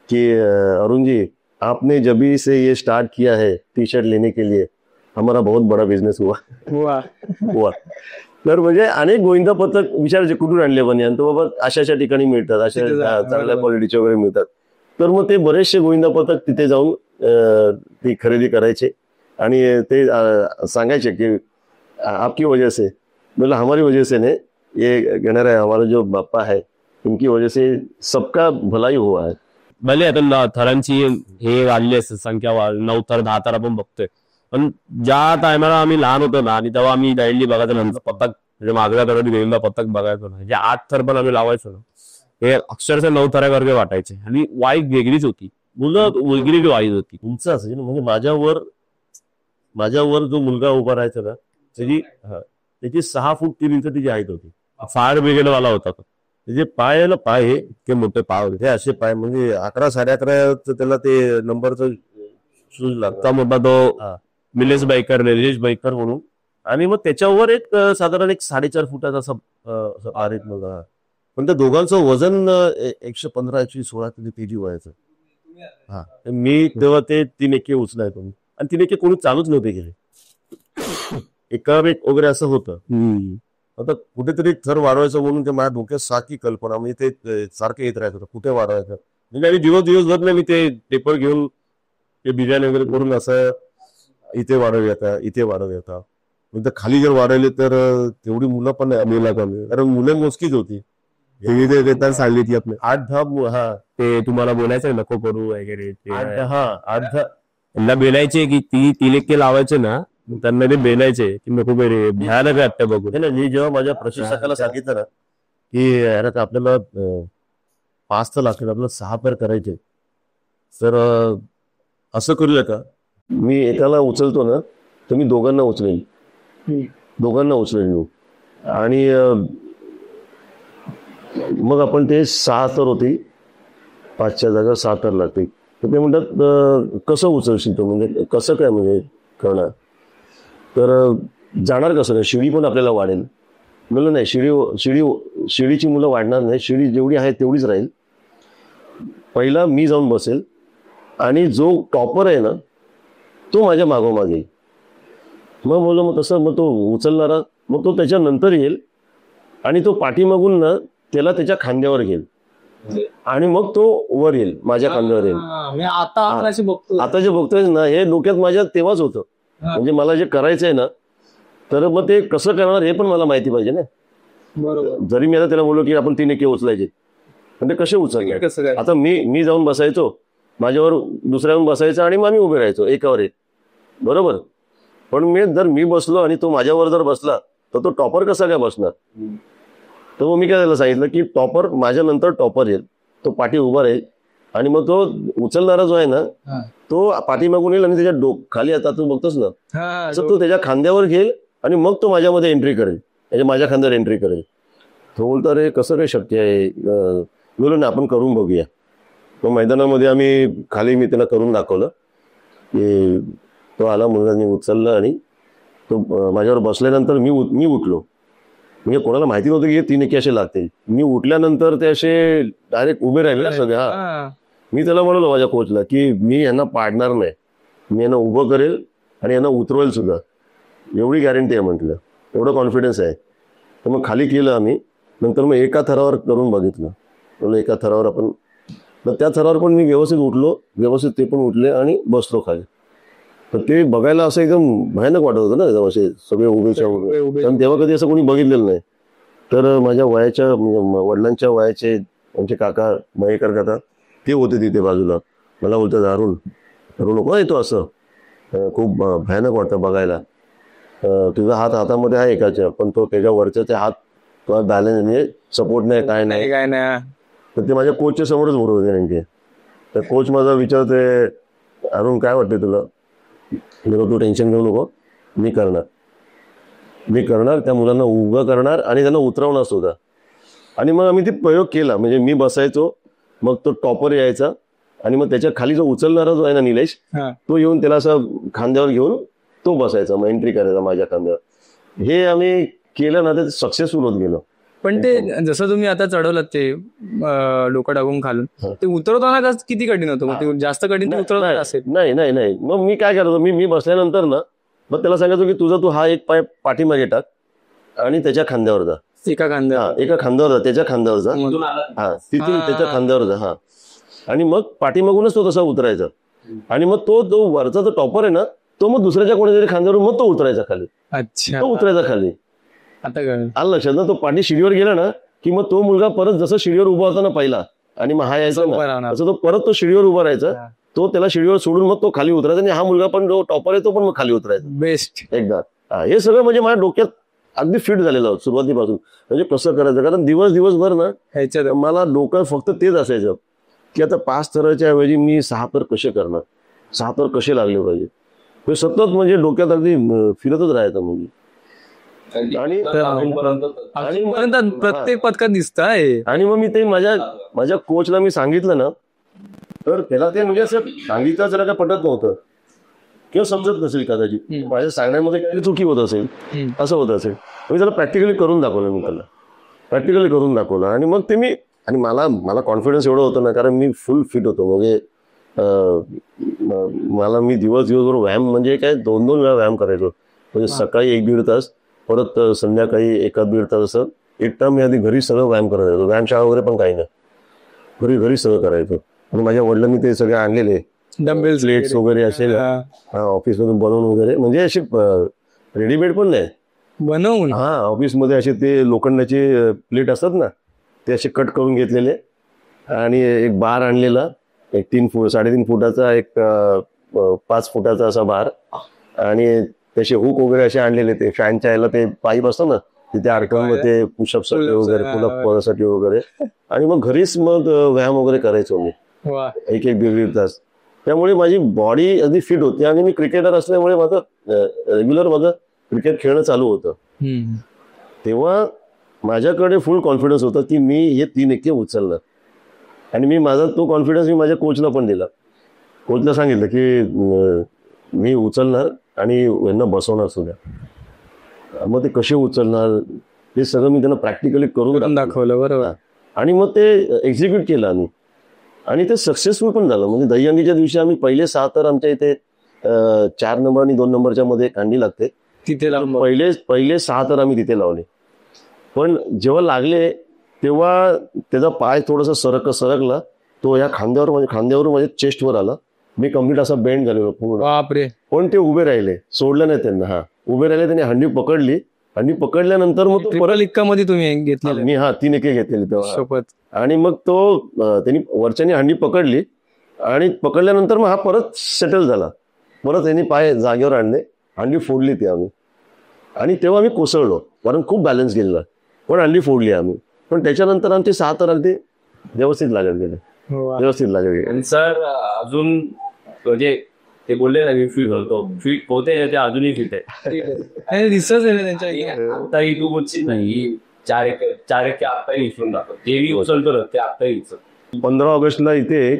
की अरुण जी, आपने जभी से ये स्टार्ट किया है टी शर्ट लेने के लिए, हमारा बहुत बड़ा बिझनेस हुआ. तर म्हणजे अनेक गोविंदा पथक विचारायचे कुठून आणले बनियान, तर बाबा अशा ठिकाणी मिळतात, अशा चांगल्या क्वालिटीचे वगैरे मिळतात. तर मग ते बरेचसे गोविंदा पथक तिथे जाऊन ती खरेदी करायचे आणि ते सांगायचे की आपकी वजह से, मतलब हमारी वजह से नहीं, ये कहना रहा है हमारा जो बाप्पा है उनकी वजह से सबका भलाई हुआ है. भले आता थरांची हे वाढली असते संख्या, 9 थर 10 थर आपण बघतोय. पण ज्या टायमाला आम्ही लहान होतो ना आणि तेव्हा आम्ही डायली बघायचो नंतर पथक म्हणजे मागल्या दरडी गोविंदा पथक बघायचो ना, जे 8 थर पण आम्ही लावायचो ना, हे अक्षरशः 9 थरासारखे वाटायचे आणि वाईट वेगळीच होती, मुलं वेगळी वाईट होती. तुमचं असायचं म्हणजे माझ्यावर जो मुलगा उभा राहायचा ना, त्याची 6 फूट 3 इंच तिची हाईट होती. फायर ब्रिगेडवाला होता तो. त्याचे पाय हे इतके मोठे पाय होते, असे पाय म्हणजे 11 11.5 त्याला ते नंबरचं शूज लागता मोठा तो मिलेश बाईकर, नरेश बाईकर म्हणून. आणि मग त्याच्यावर एक साधारण 1.5 फुटाचा असं आरेत बघा. पण त्या दोघांचं वजन 115 116 केजी व्हायचं. हा मी तेव्हा ते 3 एके उचलायचो आणि 3 एके कोणी चालूच नव्हते गेले. एकावेक वगैरे असं होतं. आता कुठेतरी थर वाढवायचं म्हणून ते माझ्या डोक्यात सारखी कल्पना, म्हणजे ते सारखं येत राहायचं कुठे वाढवायचं. म्हणजे आणि दिवसभर नाही मी ते पेपर घेऊन ते डिझाईन वगैरे करून असं इथे वाढवूया इथे वाढवूया. म्हणजे खाली जर वाढवले तर तेवढी मुलं पण नाही कमी, कारण मुलं मोजकीच होती. सांगली ती आपले 8-10 हा ते तुम्हाला बोलायचं नको करू वगैरे ते 8-10 त्यांना बेलायचे की ती 3 एके लावायचे ना, त्यांना ते बेलायचे की नको रे भयानक वाटतं बघून. मी जेव्हा माझ्या प्रशिक्षकाला सांगितलं ना की यार आता आपल्याला 5 तर लागतील, आपल्याला 6 पेर करायचे, तर असं करूया का, मी एकाला उचलतो ना तर मी दोघांना उचलेन आणि मग आपण ते 6 तर होती, 5च्या जागा 6 तर लागतील. तर ते म्हणतात कसं उचलशील तो, म्हणजे कसं काय म्हणजे करणार, तर जाणार कसं नाही, शिडी पण आपल्याला वाढेल. म्हणलं नाही, शिडीची मुलं वाढणार नाही, शिडी जेवढी आहे तेवढीच राहील. पहिला मी जाऊन बसेल आणि जो टॉपर आहे ना तो माझ्या मागोमाग येईल. मग बोललो मग तसं, मग तो उचलणारा मग तो त्याच्यानंतर येईल आणि तो पाठीमागून ना त्याला त्याच्या खांद्यावर घेईल आणि मग तो वर येईल, माझ्या खांद्यावर येईल. आता जे बघतोय ना हे डोक्यात माझ्या तेव्हाच होतं, म्हणजे मला जे करायचंय ना, तर मग ते कसं करणार हे पण मला माहिती पाहिजे ना. बरोबर. जरी मी आता त्याला बोललो की आपण 3 एके उचलायचे, पण ते कसे उचलले. आता मी जाऊन बसायचो, माझ्यावर दुसऱ्यावर बसायचं आणि मग आम्ही उभे राहायचो एकावर एक, बरोबर. पण मी बसलो आणि तो माझ्यावर जर बसला तर तो टॉपर कसा काय बसणार. तर मग मी काय त्याला सांगितलं की टॉपर माझ्या नंतर टॉपर येईल, तो पाठी उभा राहील आणि मग तो उचलणारा जो आहे ना तो पाठीमागून येईल आणि त्याच्या खाली, आता तू बघतोस ना असं, तो त्याच्या खांद्यावर घेईल आणि मग तो माझ्यामध्ये एंट्री करेल, म्हणजे माझ्या खांद्यावर एंट्री करेल. तो बोलतो अरे कसं काय शक्य आहे, बोललो ना आपण करून बघूया. मग मैदानामध्ये आम्ही खाली मी त्याला करून दाखवलं की तो आला, मुलांनी उचललं आणि तो माझ्यावर बसल्यानंतर मी उठलो. म्हणजे कोणाला माहिती नव्हतं की 3 एके असे लागतील. मी उठल्यानंतर ते असे डायरेक्ट उभे राहिले सगळे. हा मी त्याला म्हणलो माझ्या कोचला की मी यांना पाडणार नाही, मी यांना उभं करेल आणि यांना उतरवेल सुद्धा, एवढी गॅरंटी आहे म्हटलं, एवढं कॉन्फिडन्स आहे. तर मग खाली केलं आम्ही. नंतर मग एका थरावर करून बघितलं, म्हणलं एका थरावर आपण, तर त्या थरावर पण मी व्यवस्थित उठलो, व्यवस्थित ते पण उठले आणि बसलो खाली. तर ते बघायला असं एकदम भयानक वाटत होतं ना, एकदम असे सगळे उभेच्या उभे, कारण तेव्हा कधी असं कोणी बघितलेलं नाही. तर माझ्या वयाच्या वडिलांच्या वयाचे आमचे काका मयेकर काका ते होते तिथे बाजूला. मला बोलतात अरुण नको येतो, असं खूप भयानक वाटतं बघायला. तुझा हात हातामध्ये आहे एकाच्या, पण तो त्याच्या वरच्या हात तुला बॅलन्स म्हणजे सपोर्ट नाही, काय नाही. तर ते माझ्या कोचच्या समोरच बोलत होते नेमके. तर कोच माझा विचारते अरुण काय वाटते तुला, तू टेन्शन घेऊ नको, मी करणार त्या मुलांना उभं करणार आणि त्यांना उतरवणार सुद्धा. आणि मग आम्ही ते प्रयोग केला, म्हणजे मी बसायचो, मग तो टॉपर यायचा आणि मग त्याच्या खाली जो उचलणारा जो आहे ना निलेश, तो येऊन त्याला असं खांद्यावर घेऊन तो बसायचा, मग एंट्री करायचा माझ्या खांद्यावर. हे आम्ही केलं ना, ते सक्सेसफुल होत गेलो. पण ते जसं तुम्ही आता चढवलं ते डोकं टाकून खालून, ते उतरवताना किती कठीण होतं, मग ते जास्त कठीण उतरवत असेल. नाही मग मी काय करायचो, मी बसल्यानंतर ना मग त्याला सांगायचो की तू हा एक पाय पाठीमागे टाक आणि त्याच्या खांद्यावर जा, एका खांद्यावर जा, त्याच्या खांद्यावर जा, हा तिथून त्याच्या खांद्यावर जा, हा आणि मग पाठीमागूनच तो तसा उतरायचा. आणि मग तो वरचा जो टॉपर आहे ना तो मग दुसऱ्याच्या कोणत्यातरी खांद्यावर मग तो उतरायचा खाली. अच्छा, तो उतरायचा खाली. आता आलं लक्षात ना, तो पाठी शिडीवर गेला ना की मग तो मुलगा परत जसं शिडीवर उभा होता ना पहिला, आणि मग हा यायचा ना, असं तो परत तो शिडीवर उभा राहायचा, तो त्याला शिडीवर सोडून मग तो खाली उतरायचा, आणि हा मुलगा पण जो टॉपर आहे तो पण मग खाली उतरायचा. बेस्ट एकदा. हे सगळं म्हणजे माझ्या डोक्यात अगदी फिट झालेलं होतं सुरुवातीपासून, म्हणजे कसं करायचं. कारण दिवसभर ना ह्याच्यात मला डोक्यात फक्त तेच असायचं की आता 5 थराच्या ऐवजी मी 6 तर कसे करणार, 6 तर कसे लागले पाहिजे. सतत म्हणजे डोक्यात अगदी फिरतच राहायचं म्हणजे. आणि प्रत्येक पथकात दिसत आहे. आणि मग मी ते माझ्या कोचला मी सांगितलं ना, तर त्याला ते म्हणजे असं सांगितलं जरा काय पटत नव्हतं किंवा समजत नसेल, कदाचित माझ्या सांगण्यामध्ये काही चुकी होत असेल, असं होत असेल. मी त्याला प्रॅक्टिकली करून दाखवलं मी त्याला. प्रॅक्टिकली करून दाखवलं. आणि मग ते मी, आणि मला कॉन्फिडन्स एवढं होतं ना, कारण मी फुल फिट होतो. म्हणजे मला मी दिवसभर व्यायाम म्हणजे काय 2-2 वेळा व्यायाम करायचो. म्हणजे सकाळी 1-1.5 तास, परत संध्याकाळी 1-1.5 तास, असं एक टाइम मी आधी घरी सगळं व्यायाम करायचो. व्यायामशाळा वगैरे पण काही नाही, घरी सगळं करायचो. आणि माझ्या वडिलांनी ते सगळे आणलेले डंबेल्स प्लेट्स वगैरे असे ऑफिसमधून बनवून वगैरे, म्हणजे असे रेडीमेड पण नाही, बनवून. ऑफिसमध्ये असे ते लोखंडाचे प्लेट असतात ना, ते असे कट करून घेतलेले. आणि एक बार आणलेला, एक 3.5 फुटाचा, एक 5 फुटाचा असा बार. आणि त्याचे हुक वगैरे असे आणलेले, ते फॅनच्या याला ते पाईप असतं ना, तिथे अडकवून ते पुशअप साठी वगैरे, पुलअप साठी वगैरे. आणि मग घरीच मग व्यायाम वगैरे करायचो मी, 1-1.5 तास. त्यामुळे माझी बॉडी अगदी फिट होती. आणि मी क्रिकेटर असल्यामुळे माझं रेग्युलर क्रिकेट खेळणं चालू होतं. तेव्हा माझ्याकडे फुल कॉन्फिडन्स होता की मी हे 3 एक्के उचलणार. आणि मी माझा तो कॉन्फिडन्स मी माझ्या कोचला पण दिला. कोचला सांगितलं की मी उचलणार आणि यांना बसवणार सुद्धा. मग ते कसे उचलणार हे सगळं मी त्यांना प्रॅक्टिकली करून दाखवलं. बरोबर. आणि मग ते एक्झिक्यूट केलं आम्ही. आणि ते सक्सेसफुल पण झालं. म्हणजे दहीहंडीच्या दिवशी आम्ही पहिले 6 तर आमच्या इथे 4 नंबर आणि 2 नंबरच्या मध्ये कांडी लागते, तिथे पहिले 6 तर आम्ही तिथे लावले. पण जेव्हा लागले तेव्हा त्याचा पाय थोडासा सरकला, तो या खांद्यावर माझ्या चेस्टवर आला. मी कम्प्लीट असा बेंड झालेलो पूर्ण. बापरे. पण ते उभे राहिले, सोडलं नाही त्यांना. उभे राहिले, त्यांनी हंडी पकडली. हंडी पकडल्यानंतर मग परत इक्का मध्ये तुम्ही घेतलेलं? मी 3 एके घेतलेली तेव्हा. सोबत. आणि मग तो त्यांनी वरच्यानी हंडी पकडली. आणि पकडल्यानंतर मग परत सेटल झाला. परत त्यांनी पाय जागेवर आणले, हंडी फोडली ती आम्ही. आणि तेव्हा आम्ही कोसळलो, कारण खूप बॅलन्स गेलेला. पण हंडी फोडली आम्ही. पण त्याच्यानंतर आमचे 6 तर अगदी व्यवस्थित लागत गेले. आणि सर अजून म्हणजे ते बोलले ना, मी फिट होतो, फिट होते, ते अजूनही फिट आहे. दिसतच आहे त्यांच्या. आताही तू बोलशील नाही 4 एक्के आत्ताही उचलून दाखव. तेही उचलतो ना, ते आत्ताही उचल. 15 ऑगस्टला इथे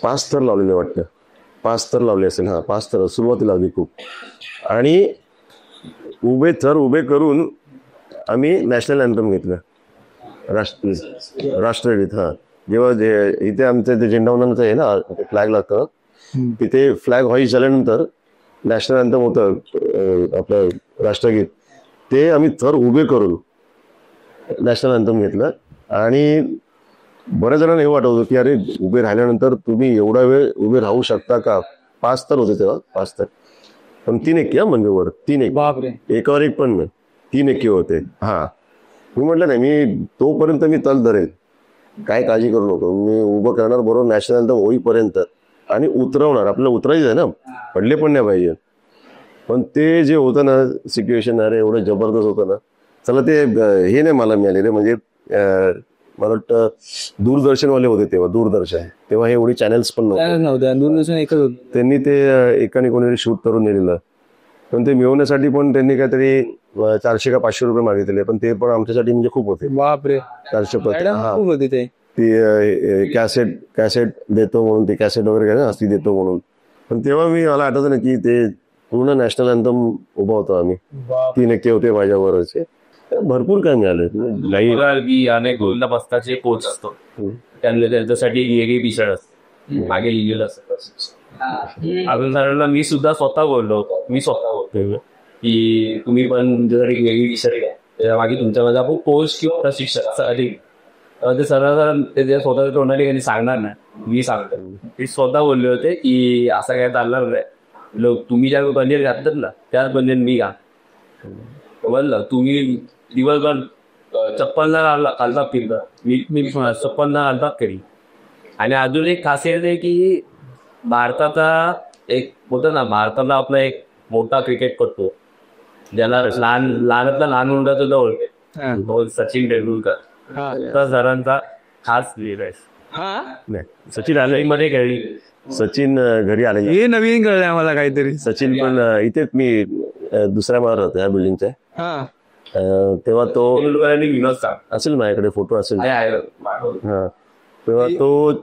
5 थर लावलेले वाटतं. 5 थर लावले असेल. 5 थर सुरुवातीला लावली खूप. आणि उभे करून आम्ही नॅशनल अँथम घेतलं, राष्ट्रगीत. जेव्हा इथे आमचं ते झेंडावंदनाचं आहे ना, फ्लॅग लागतं, तिथे फ्लॅग हॉइस्ट झाल्यानंतर नॅशनल अँथम होतं आपलं राष्ट्रगीत, ते आम्ही थर उभे करून नॅशनल अँथम घेतलं. आणि बऱ्याच जणांना हे वाटत होतं की अरे उभे राहिल्यानंतर तुम्ही एवढा वेळ उभे राहू शकता का. 5 तर होते तेव्हा, 5 तर. पण 3 एक्के म्हणजे वर 3 एक्के. बापरे. एकावर एक पण नाही, 3 एक्के होते. मी म्हटलं नाही, मी तोपर्यंत मी तल धरेल, काय काळजी करू नको. मी उभं करणार बरोबर नॅशनल अँथम होईपर्यंत. आणि उतरवणार, आपल्याला उतरायचं आहे ना, पडले पण नाही पाहिजे. पण ते जे होतं ना सिच्युएशन, अरे एवढं जबरदस्त होतं ना. चला ते हे नाही मला मिळालेले, म्हणजे मला वाटतं दूरदर्शनवाले होते तेव्हा, दूरदर्शन तेव्हा हे एवढी चॅनल्स पण नव्हत्या. दूरदर्शन एकच होतं. त्यांनी ते एकाने कोणीतरी शूट करून नेलेलं. पण ते मिळवण्यासाठी पण त्यांनी काहीतरी 400 का 500 रुपये मागितले. पण ते पण आमच्यासाठी म्हणजे खूप होते. बापरे. 400 खूप होते ते. ती कॅसेट देतो म्हणून, ते कॅसेट वगैरे काय हस्ती देतो म्हणून. पण तेव्हा मला आठवतं ना की ते पूर्ण नॅशनल अँथम उभा होतो आम्ही. 3 एक्के होते माझ्यावरचे. भरपूर काय मिळालं. अनेक गोविंदा पस्ताचे कोच असतो, त्यांच्यासाठी वेगळी पिसळ असते, मागे लिहिलेलं असतं. अजून मी सुद्धा स्वतः बोललो की तुम्ही पण जर एक वेगळी पिसळ घ्या, त्याच्या मागे तुमच्यामध्ये आपण कोच किंवा प्रशिक्षक असं अधिक ते सर ते स्वतःच्या तोंडाने काही सांगणार नाही, मी सांगतो. मी स्वतः बोलले होते की असं काय चालणार नाही. तुम्ही ज्या बंदीर घातलं ना, त्याच बंदीर मी घा बोललं. तुम्ही दिवसभर चप्पल न घालता फिरता, मी चप्पल न घालता करी. आणि अजून एक खासियत आहे की भारताचा एक होतं ना, भारताला आपला एक मोठा क्रिकेटपटू ज्याला लहानातला लहान मुलगा सुद्धा ओळखे, सचिन तेंडुलकर. तर सरांचा खास लीड आहे. सचिन आले मध्ये खेळली. सचिन घरी आले, हे नवीन कळलंय आम्हाला काहीतरी. सचिन पण इथेच, मी दुसऱ्या माळावर होतो या बिल्डिंगच्या. तेव्हा तो असेल माझ्याकडे फोटो असेल.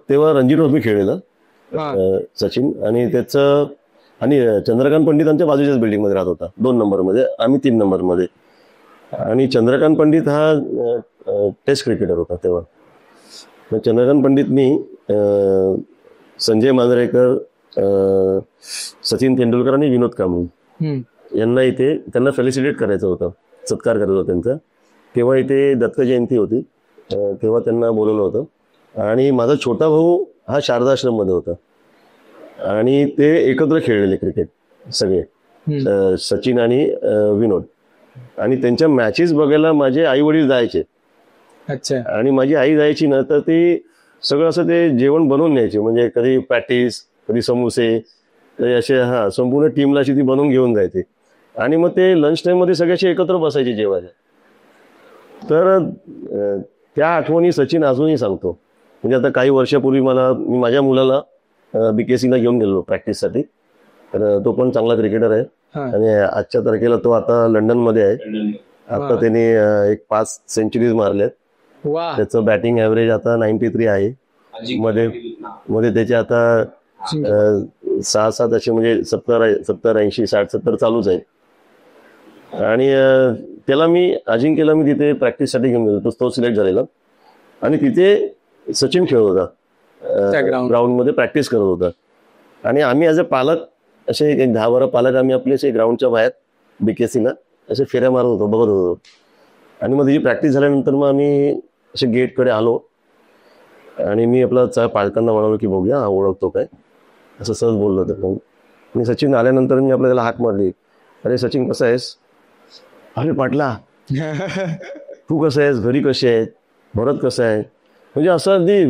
तेव्हा रणजी ट्रॉफी खेळलेला सचिन. आणि त्याचं आणि चंद्रकांत पंडित आमच्या बाजूच्याच बिल्डिंग मध्ये राहत होता, 2 नंबर मध्ये, आम्ही 3 नंबर मध्ये. आणि चंद्रकांत पंडित हा टेस्ट क्रिकेटर होता तेव्हा. मग चंद्रकांत पंडितनी संजय मांजरेकर, सचिन तेंडुलकर आणि विनोद कांबळे यांना इथे त्यांना फेलिसिटेट करायचं होतं, सत्कार करायचा होता त्यांचा. तेव्हा इथे दत्त जयंती होती, तेव्हा त्यांना बोलवलं होतं. आणि माझा छोटा भाऊ हा शारदा आश्रममध्ये होता आणि ते एकत्र खेळलेले क्रिकेट सगळे, सचिन आणि विनोद. आणि त्यांच्या मॅचेस बघायला माझे आई वडील जायचे. अच्छा. आणि माझी आई जायची ना तर ती सगळं असं ते जेवण बनवून न्यायचे, म्हणजे कधी पॅटीस, कधी समोसे, कधी असे संपूर्ण टीमला अशी ती बनवून घेऊन जायचे. आणि मग ते लंच टाइम मध्ये सगळे असे एकत्र बसायचे जेवायला. तर त्या आठवणी सचिन अजूनही सांगतो. म्हणजे आता काही वर्षापूर्वी मी माझ्या मुलाला BKCला घेऊन गेलो प्रॅक्टिससाठी. तर तो पण चांगला क्रिकेटर आहे आणि आजच्या तारखेला तो आता लंडनमध्ये आहे. आता त्याने एक 5 सेंचुरीज मारल्यात. त्याचं बॅटिंग ॲव्हरेज आता 93 आहे. मध्ये त्याचे आता 6-7 असे म्हणजे 70-80, 60-70 चालूच आहेत. आणि त्याला अजिंक्यला मी तिथे प्रॅक्टिससाठी घेऊन गेलो, तो सिलेक्ट झालेला. आणि तिथे सचिन खेळत होता, ग्राउंडमध्ये प्रॅक्टिस करत होता. आणि आम्ही ॲज अ पालक असे 10-12 पालक आम्ही आपले असे ग्राउंडच्या बाहेर BKCला असे फेऱ्या मारत होतो, बघत होतो. आणि मग त्याची प्रॅक्टिस झाल्यानंतर मग आम्ही असे गेटकडे आलो आणि मी आपला पालकांना म्हणालो की बघूया हा ओळखतो काय, असं सहज बोललो होतं. आणि सचिन आल्यानंतर मी आपल्याला हाक मारली, अरे सचिन कसा आहेस? अरे पाटला तू कसं आहेस, घरी कसे आहेत, भरत कसं आहे, म्हणजे असं अगदी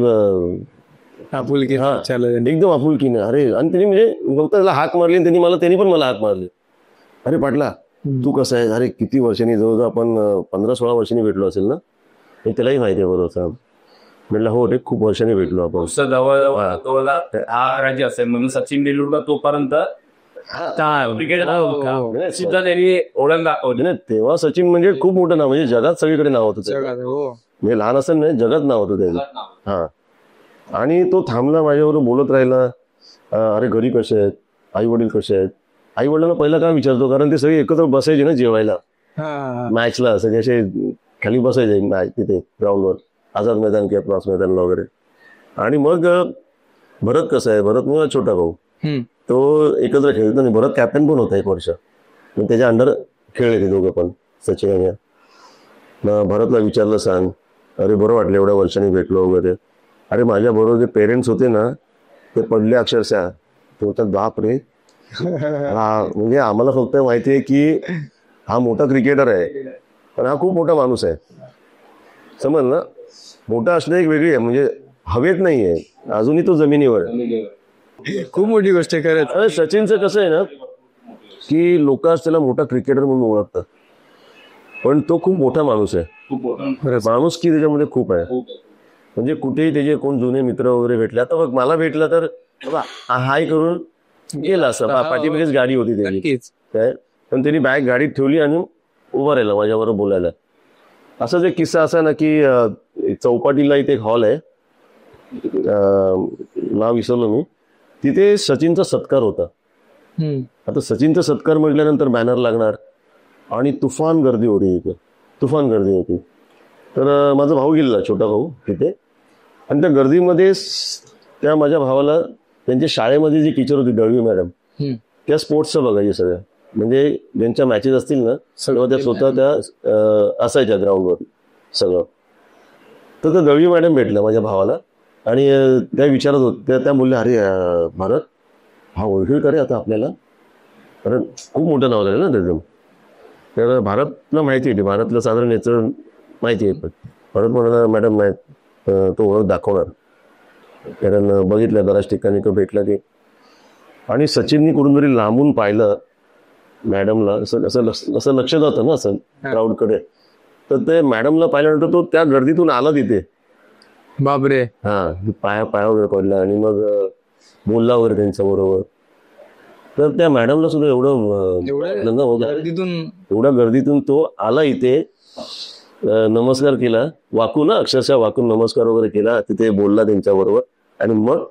आपुलकी, एकदम आपुलकीने. अरे आणि त्यांनी म्हणजे फक्त त्याला हाक मारली आणि त्यांनी पण मला हाक मारली, अरे पाटला तू कसं आहे. अरे किती वर्षांनी, जवळजवळ आपण 15-16 वर्षांनी भेटलो असेल ना, हे त्यालाही माहिती आहे बरोबर. म्हटलं हो रे, खूप वर्षांनी भेटलो आपण. जवळ हा राज्य असेल म्हणून सचिन तेंडुलकर तोपर्यंत सुद्धा त्यांनी ओळख दाखवली. तेव्हा सचिन म्हणजे खूप मोठं नाव, म्हणजे जगात सगळीकडे नाव होतं. म्हणजे लहान असं नाही, जगात नाव होतं त्याचं. हा. आणि तो थांबला, माझ्याबरोबर बोलत राहिला. अरे घरी कसे आहेत, आई वडील कसे आहेत. आई वडिलांना पहिला काय विचारतो, कारण ते सगळे एकत्र बसायचे ना जेवायला, मॅचला सगळे असे खाली बसायचे मॅच तिथे ग्राउंडवर, आझाद मैदान किंवा क्रॉस मैदानला वगैरे. आणि मग भरत कसं आहे, भरत मला छोटा भाऊ, तो एकत्र खेळतो आणि भरत कॅप्टन पण होता 1 वर्ष. मग त्याच्या अंडर खेळले ते दोघं पण, सचिन आणि. मग भरतला विचारलं, सांग. अरे बरं वाटलं एवढ्या वर्षांनी भेटलो वगैरे. अरे माझ्या बरोबर जे पेरेंट्स होते ना ते पडले अक्षरशः. ते होतात बाप रे. म्हणजे आम्हाला फक्त माहिती आहे की हा मोठा क्रिकेटर आहे, पण हा खूप मोठा माणूस आहे, समज ना. मोठा असणं एक वेगळी आहे, म्हणजे हवेत नाही आहे, अजूनही तो जमिनीवर आहे. खूप मोठी गोष्ट आहे खरंच. सचिनचं कसं आहे ना की लोक त्याला मोठा क्रिकेटर म्हणून ओळखतात, पण तो खूप मोठा माणूस आहे. माणूस की त्याच्यामध्ये खूप आहे. म्हणजे कुठेही त्याचे कोण जुने मित्र वगैरे भेटले, आता बघ मला भेटला तर हाय करून गेला, असं पाठीमागेच गाडी होती त्याची काय, पण त्यांनी बॅग गाडीत ठेवली आणि उभा राहिला माझ्याबरोबर बोलायला. असाच एक किस्सा असा ना की चौपाटीला इथे एक हॉल आहे, नाव विसरलो मी, तिथे सचिनचा सत्कार होता. आता सचिनचा सत्कार म्हटल्यानंतर बॅनर लागणार आणि तुफान गर्दी होती तिथे, तुफान गर्दी होती. तर माझा भाऊ गेलेला, छोटा भाऊ तिथे. आणि त्या गर्दीमध्ये त्या माझ्या भावाला त्यांच्या शाळेमध्ये जी टीचर होती दळवी मॅडम, त्या स्पोर्ट्सचं बघायचे सगळ्या, म्हणजे ज्यांच्या मॅचेस असतील ना सगळं त्या स्वतः त्या असायच्या ग्राउंडवर सगळं. तर त्या दळवी मॅडम भेटल्या माझ्या भावाला आणि त्या विचारत होत्या, त्या बोलल्या, अरे भारत हा ओळखील करे आता आपल्याला, कारण खूप मोठं नाव झालं ना त्याचं. तर भारतला माहिती आहे, भारतला साधारण याचं माहिती आहे. पण भारत म्हणाला, मॅडम नाही, तो ओळख दाखवणार, कारण बघितलं बऱ्याच ठिकाणी तो भेटला की. आणि सचिननी कुठून तरी लांबून पाहिलं मॅडमला, असं लक्ष जातं ना असं क्राऊडकडे. तर ते मॅडमला पाहिल्यानंतर तो त्या गर्दीतून आला तिथे, बापरे. पाया वगैरे पडला आणि मग बोलला वगैरे त्यांच्या बरोबर. तर त्या मॅडमला सुद्धा एवढ्या गर्दीतून तो आला इथे, नमस्कार केला, वाकून अक्षरशः वाकून नमस्कार वगैरे केला, तिथे बोलला त्यांच्या बरोबर आणि मग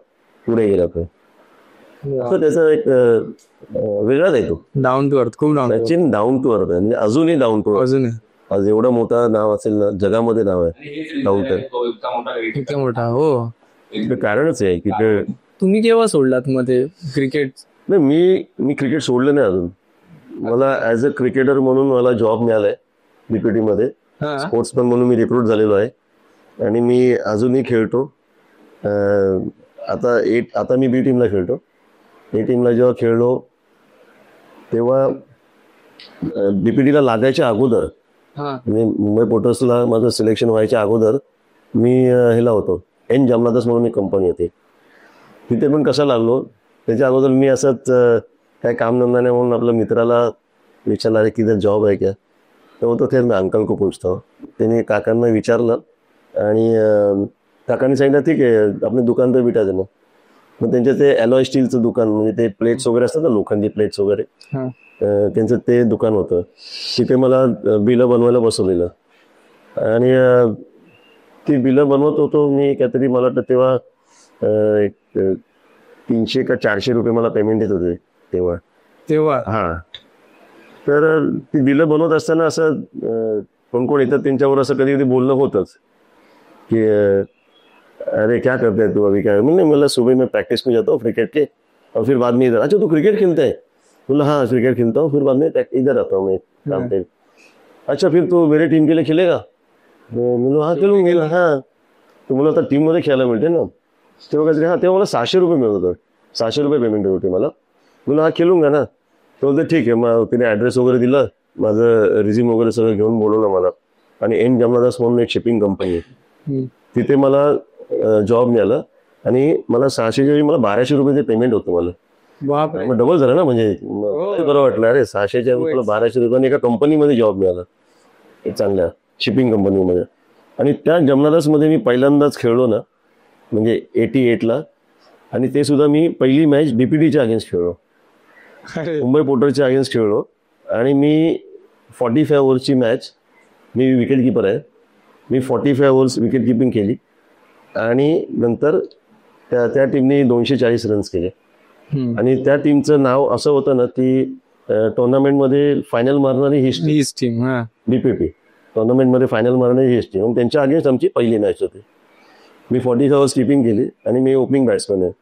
पुढे गेला. तर त्याचा एक वेगळाच आहे तो, डाऊन टू अर्थ, खूप सचिन डाऊन टू अर्थ आहे, म्हणजे अजूनही डाऊन टू अर्थ. आज एवढं मोठं नाव असेल ना, जगामध्ये नाव आहे डाऊनटाउन. तो इतका मोठा क्रिकेट इतका मोठा. हो. ते कारणच आहे की ते तुम्ही केव्हा सोडलात मग ते क्रिकेट? नाही, मी क्रिकेट सोडलं नाही अजून. मला ऍज अ क्रिकेटर म्हणून मला जॉब मिळालाय बीपीटी मध्ये. हा. स्पोर्ट्समन म्हणून मी रिक्रूट झालेलो आहे आणि मी अजूनही खेळतो. आता मी बी टीमला खेळतो. ए टीमला जेव्हा खेळलो तेव्हा बीपीटीला लागायच्या अगोदर, हा. म्हणजे मुंबई पोर्टर्सला माझं सिलेक्शन व्हायच्या अगोदर मी ह्याला होतो, एन जामनादास म्हणून एक कंपनी होती. तिथे पण कसं लागलो, त्याच्या अगोदर मी असंच काय काम धंदा नाही म्हणून आपल्या मित्राला विचारलं, अरे किती जॉब आहे क्या? तर होतो ते मी अंकल को पूछतो. त्याने काकांना विचारलं आणि काकांनी सांगितलं ठीक आहे आपलं दुकान तर भेटायचं ना. मग त्यांच्या ते अलॉय स्टीलचं दुकान, म्हणजे ते प्लेट्स वगैरे असतात ना, लोखंडी प्लेट्स वगैरे, हा. त्यांचं ते दुकान होतं. तिथे मला बिलं बनवायला बसवलेलं आणि ती बिलं बनवत होतो मी. काहीतरी मला वाटतं तेव्हा एक 300 का 400 रुपये मला पेमेंट देत होते तेव्हा. हा. तर ती बिलं बनवत असताना असं कोण कोण येतात त्यांच्यावर असं कधी कधी बोलणं होतंच की अरे क्या करते है तू अभी? क्या? नहीं, मतलब सुबह मैं प्रैक्टिस में जाता हूँ क्रिकेट के और फिर बाद में इधर. अच्छा, तू क्रिकेट खेलता है? बोला हाँ क्रिकेट खेलता हूँ, फिर बाद में इधर आता हूँ मैं काम पे. अच्छा, फिर तू मेरे टीम के लिए खेलेगा? बोला हाँ खेलूंगा. हाँ. तो मला आता टीममध्ये खेळायला मिळते ना. तेव्हा काय, हा तेव्हा मला 600 रुपये मिळत होतं. 600 रुपये पेमेंट होते मला. बोला हा खेळूंगा ना. तो बोलते ठीक आहे. मग तिने ॲड्रेस वगैरे दिला, माझं रिझ्यूम वगैरे सगळं घेऊन बोलवलं मला. आणि एन जामनादास म्हणून एक शिपिंग कंपनी आहे, तिथे मला जॉब मिळाला आणि मला 600च्या वेळी मला 1200 रुपये पेमेंट होतं मला. बापरे. मग डबल झालं ना. म्हणजे बरं वाटलं, अरे 600च्या वेळी मला 1200 रुपये एका कंपनीमध्ये जॉब मिळाला, एक चांगल्या शिपिंग कंपनीमध्ये. आणि त्या जामनादासमध्ये मी पहिल्यांदाच खेळलो ना, म्हणजे 88ला. आणि ते सुद्धा मी पहिली मॅच बीपीटीच्या अगेन्स्ट खेळलो, मुंबई पोर्टरच्या अगेन्स्ट खेळलो. आणि मी 45 ओव्हर्सची मॅच, मी विकेट किपर आहे, मी 45 ओव्हर्स विकेट किपिंग केली. आणि नंतर त्या टीमने 240 रन्स केले. आणि त्या टीमचं नाव असं होतं ना, ती टुर्नामेंटमध्ये फायनल मारणारी हीच टीम. बीपीटी टुर्नामेंटमध्ये फायनल मारणारी हीच टीम. त्यांच्या अगेन्स्ट आमची पहिली मॅच होती. मी 40 ओव्हर्स किपिंग केली आणि मी ओपनिंग बॅट्समन आहे.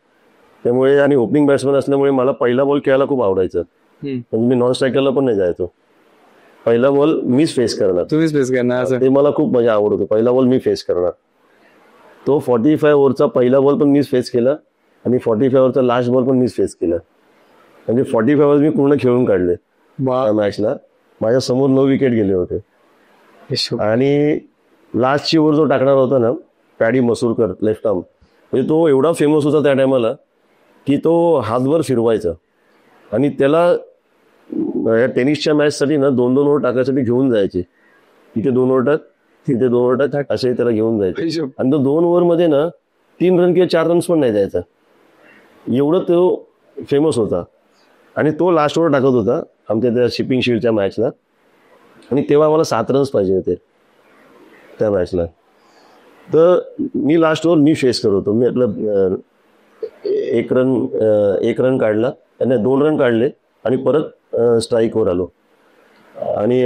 त्यामुळे आणि ओपनिंग बॅट्समन असल्यामुळे मला पहिला बॉल खेळायला खूप आवडायचं. म्हणजे मी नॉन स्ट्रायकरला पण नाही जायचो. पहिला बॉल मीच फेस करणार, तुम्हीच फेस करणार, ते मला खूप मजा आवडत होती. पहिला बॉल मी फेस करणार. तो 45 ओव्हरचा पहिला बॉल पण मीच फेस केला आणि 45 ओव्हरचा लास्ट बॉल पण मीच फेस केला. म्हणजे 45 ओव्हर्स मी पूर्ण खेळून काढले त्या मॅचला. माझ्या समोर 9 विकेट गेले होते. आणि लास्टची ओव्हर जो टाकणार होता ना, पॅडी मसूरकर लेफ्ट आर्म, म्हणजे तो एवढा फेमस होता त्या टायमाला की तो हातभर फिरवायचा. आणि त्याला या टेनिसच्या मॅचसाठी ना 2-2 ओव्हर टाकायसाठी घेऊन जायचे. तिथे 2 ओव्हर टाक, तिथे 2 ओव्हर टाक, असे त्याला घेऊन जायचे. आणि तो 2 ओव्हरमध्ये ना 3 रन किंवा 4 रन्स पण नाही द्यायचा, एवढं तो फेमस होता. आणि तो लास्ट ओव्हर टाकत होता आमच्या त्या शिपिंग शील्डच्या मॅचला. आणि तेव्हा मला 7 रन्स पाहिजे होते त्या मॅचला. तर मी लास्ट ओव्हर मी फेस करत होतो. मी आपलं एक रन काढला, त्याने 2 रन काढले आणि परत स्ट्राईकवर आलो. आणि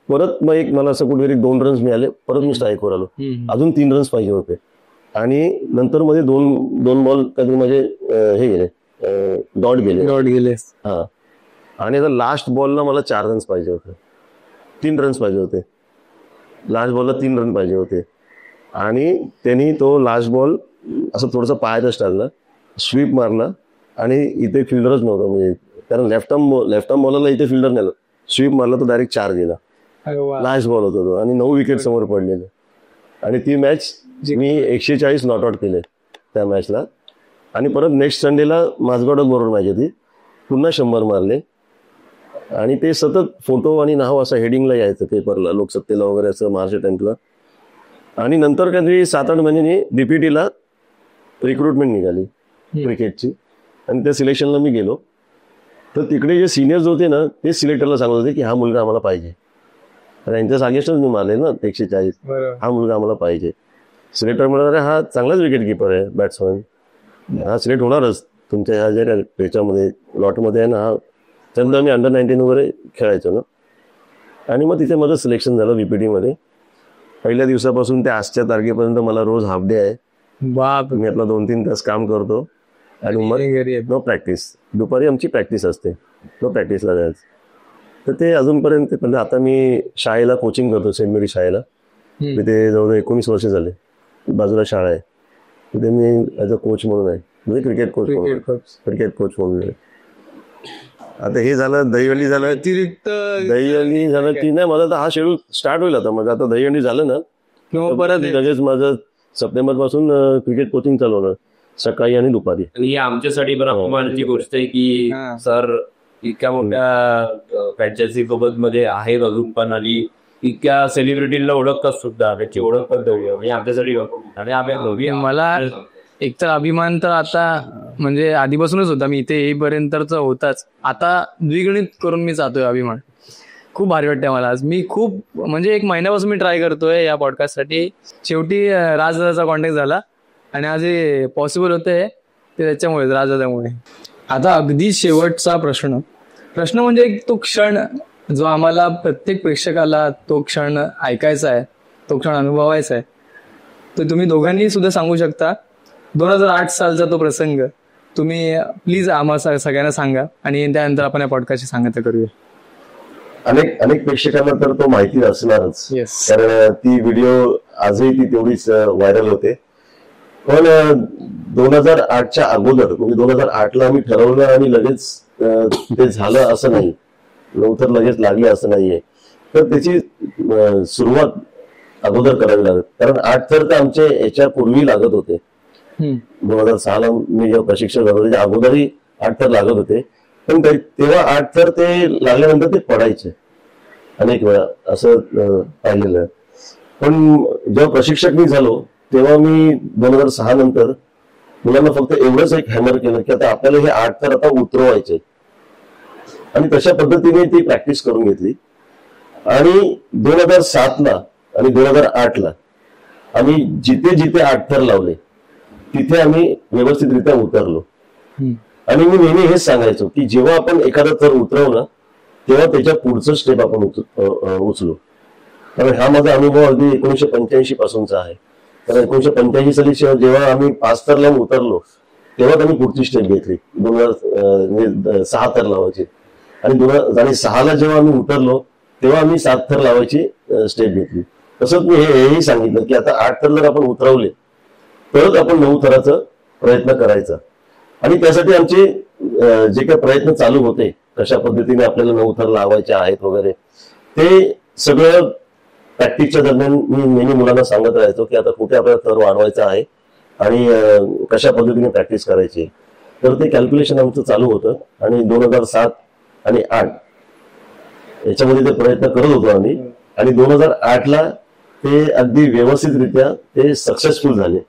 परत मग मला असं कुठेतरी 2 रन्स मिळाले, परत मी स्ट्राईकवर आलो. अजून 3 रन्स पाहिजे होते. आणि नंतर मध्ये दोन बॉल कधी माझे हे गेले, डॉट गेले. हा. आणि आता लास्ट बॉलला मला 4 रन्स पाहिजे होते, 3 रन्स पाहिजे होते. लास्ट बॉलला 3 रन पाहिजे होते. आणि त्यांनी तो लास्ट बॉल असं थोडंसं पायातच टाकला, स्वीप मारला. आणि इथे फिल्डरच नव्हता, म्हणजे कारण लेफ्ट आर्म बॉलरला इथे फिल्डर नाही, स्वीप मारला तो डायरेक्ट 4 गेला. लास्ट बॉल होता तो. आणि 9 विकेट समोर पडलेले. आणि ती मॅच मी 140 नॉट आउट केले त्या मॅचला. आणि परत नेक्स्ट संडेला माझगॉडच बरोबर मॅच होती, पुन्हा 100 मारले. आणि ते सतत फोटो आणि नाव असं हेडिंगला यायचं पेपरला, लोकसत्तेला वगैरे, असं महाराष्ट्र टाइम्सला. आणि नंतर काहीतरी 7-8 महिन्यांनी बीपीटीला रिक्रुटमेंट निघाली क्रिकेटची. आणि त्या सिलेक्शनला मी गेलो. तर तिकडे जे सिनियर्स होते ना, ते सिलेक्टरला सांगत होते की हा मुलगा आम्हाला पाहिजे. यांच्या अगेन्स्टच मी मारले ना 140, हा मुलगा आम्हाला पाहिजे. सिलेक्टर म्हणत अरे हा चांगलाच विकेट किपर आहे, बॅट्समन, हा सिलेक्ट होणारच तुमच्या ह्या ज्या याच्यामध्ये लॉटमध्ये आहे ना. हा त्यानंतर मी अंडर 19 वगैरे खेळायचो ना. आणि मग तिथे माझं सिलेक्शन झालं VPT मध्ये. पहिल्या दिवसापासून ते आजच्या तारखेपर्यंत मला रोज हाफ डे आहे. बाप मी आपला 2-3 तास काम करतो आणि मग घरी आहे. No practice. दुपारी आमची प्रॅक्टिस असते, नो प्रॅक्टिसला जायचं. तर ते अजूनपर्यंत म्हणजे आता मी शाळेला कोचिंग करतो, सेंट मेरी शाळेला. तिथे जवळजवळ 19 वर्ष झाले. बाजूला शाळा आहे, तिथे मी ॲज अ कोच म्हणून आहे, म्हणजे क्रिकेट कोच म्हणून आहे. आता हे झालं दहीहंडी झालं, अतिरिक्त दहीहंडी झालं की नाही माझा आता हा शेड्यूल स्टार्ट होईल. आता माझं आता दहीहंडी झालं ना किंवा परत लगेच माझं सप्टेंबर पासून क्रिकेट कोचिंग चालू होणार, सकाळी आणि दुपारी. आणि ही आमच्यासाठी पण अपमानाची गोष्ट आहे की सर इतक्या मोठ्या फ्रँचायझी सोबत मध्ये आहेत अजून पण, आणि इतक्या सेलिब्रिटीला ओळखतात सुद्धा, त्याची ओळख पण देऊया म्हणजे आमच्यासाठी. आणि आम्ही मला एकतर अभिमान तर आता म्हणजे आधीपासूनच होता, मी इथे येईपर्यंतचा होताच, आता द्विगुणित करून मी जातोय अभिमान. खूप भारी वाटतंय मला आज. मी खूप म्हणजे 1 महिन्यापासून मी ट्राय करतोय या पॉडकास्टसाठी. शेवटी राजदादाचा कॉन्टॅक्ट झाला आणि आज हे पॉसिबल होतंय ते त्याच्यामुळे, राजदादामुळे. आता अगदी शेवटचा प्रश्न म्हणजे तो क्षण जो आम्हाला प्रत्येक प्रेक्षकाला तो क्षण ऐकायचा आहे, तो क्षण अनुभवायचा आहे, तर तुम्ही दोघांनी सुद्धा सांगू शकता. 2008 सालचा तो प्रसंग तुम्ही प्लीज आम्हाला सगळ्यांना सांगा आणि त्यानंतर आपण या पॉडकास्टची सांगता करूया. अनेक प्रेक्षकांना तर तो माहिती असणारच, Yes. कारण ती व्हिडिओ आजही ती तेवढीच व्हायरल होते. पण 2008च्या अगोदर म्हणजे 2008ला आम्ही ठरवलं आणि लगेच ते झालं असं नाही, नंतर लगेच लागले असं नाहीये. तर त्याची सुरुवात अगोदर करावी लागत, कारण 8 थर तर आमचे याच्या पूर्वी लागत होते. 2006ला मी जेव्हा प्रशिक्षक झालो त्याच्या अगोदरही 8 थर लागत होते, पण तेव्हा 8 थर ते लागल्यानंतर ते पडायचे अनेक वेळा, असं पाहिलेलं. पण जेव्हा प्रशिक्षक मी झालो तेव्हा मी 2006 नंतर मुलांना फक्त एवढंच एक हॅमर केलं की आता आपल्याला हे 8 थर आता उतरवायचे, आणि तशा पद्धतीने ती प्रॅक्टिस करून घेतली. आणि 2007ला आणि 2008ला आम्ही जिथे जिथे 8 थर लावले तिथे आम्ही व्यवस्थितरित्या उतरलो. आणि मी नेहमी हेच सांगायचो की जेव्हा आपण एखादा थर उतरवला तेव्हा त्याच्या पुढचं स्टेप आपण उचलू. कारण हा माझा अनुभव अगदी 1985 पासूनचा आहे. तर 1985 साली जेव्हा आम्ही 5 थर लावून उतरलो तेव्हा आम्ही पुढची स्टेप घेतली, 6 थर लावायची. आणि 2006ला जेव्हा आम्ही उतरलो तेव्हा आम्ही 7 थर लावायची स्टेप घेतली. तसंच मी हेही सांगितलं की आता 8 थर जर आपण उतरवले तरच आपण 9 थराचा प्रयत्न करायचा. आणि त्यासाठी आमचे जे काही प्रयत्न चालू होते, कशा पद्धतीने आपल्याला 9 थर लावायचे आहेत वगैरे, ते सगळं प्रॅक्टिसच्या दरम्यान मी नेहमी मुलांना सांगत राहायचो की आता कुठे आपल्याला थर वाढवायचा आहे आणि कशा पद्धतीने प्रॅक्टिस करायची. तर ते कॅल्क्युलेशन आमचं चालू होतं. आणि 2007 आणि 8 याच्यामध्ये ते प्रयत्न करत होतो आम्ही. आणि 2008ला ते अगदी व्यवस्थितरित्या ते सक्सेसफुल झाले.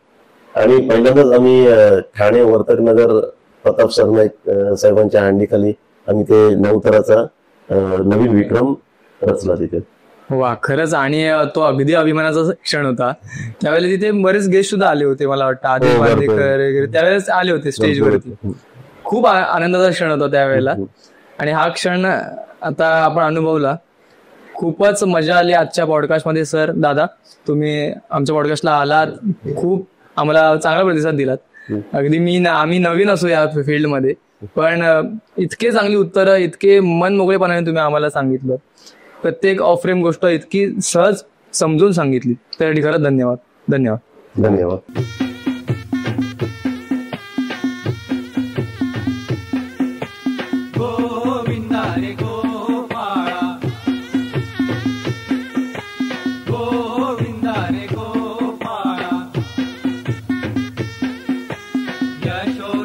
आणि पहिल्यांदाच आम्ही ठाणे वर्तकनगर प्रताप सरनाईक साहेबांच्या हँडीखाली आम्ही ते 9 थराचा नवीन विक्रम रचला तिथे. वा, खरंच. आणि तो अगदी अभिमानाचा क्षण होता. त्यावेळेला तिथे बरेच गेस्ट सुद्धा आले होते, मला वाटतं आदिल बांदेकर वगैरे त्यावेळेस आले होते स्टेजवरती. खूप आनंदाचा क्षण होता त्यावेळेला. आणि हा क्षण आता आपण अनुभवला. खूपच मजा आली आजच्या पॉडकास्टमध्ये. सर, दादा, तुम्ही आमच्या पॉडकास्टला आलात, खूप आम्हाला चांगला प्रतिसाद दिलात. अगदी आम्ही नवीन असू या फील्डमध्ये, पण इतके चांगली उत्तरं, इतके मन मोकळेपणाने तुम्ही आम्हाला सांगितलं, प्रत्येक ऑफ फ्रेम गोष्ट इतकी सहज समजून सांगितली, त्यासाठी खरंच धन्यवाद. धन्यवाद. धन्यवाद. यशो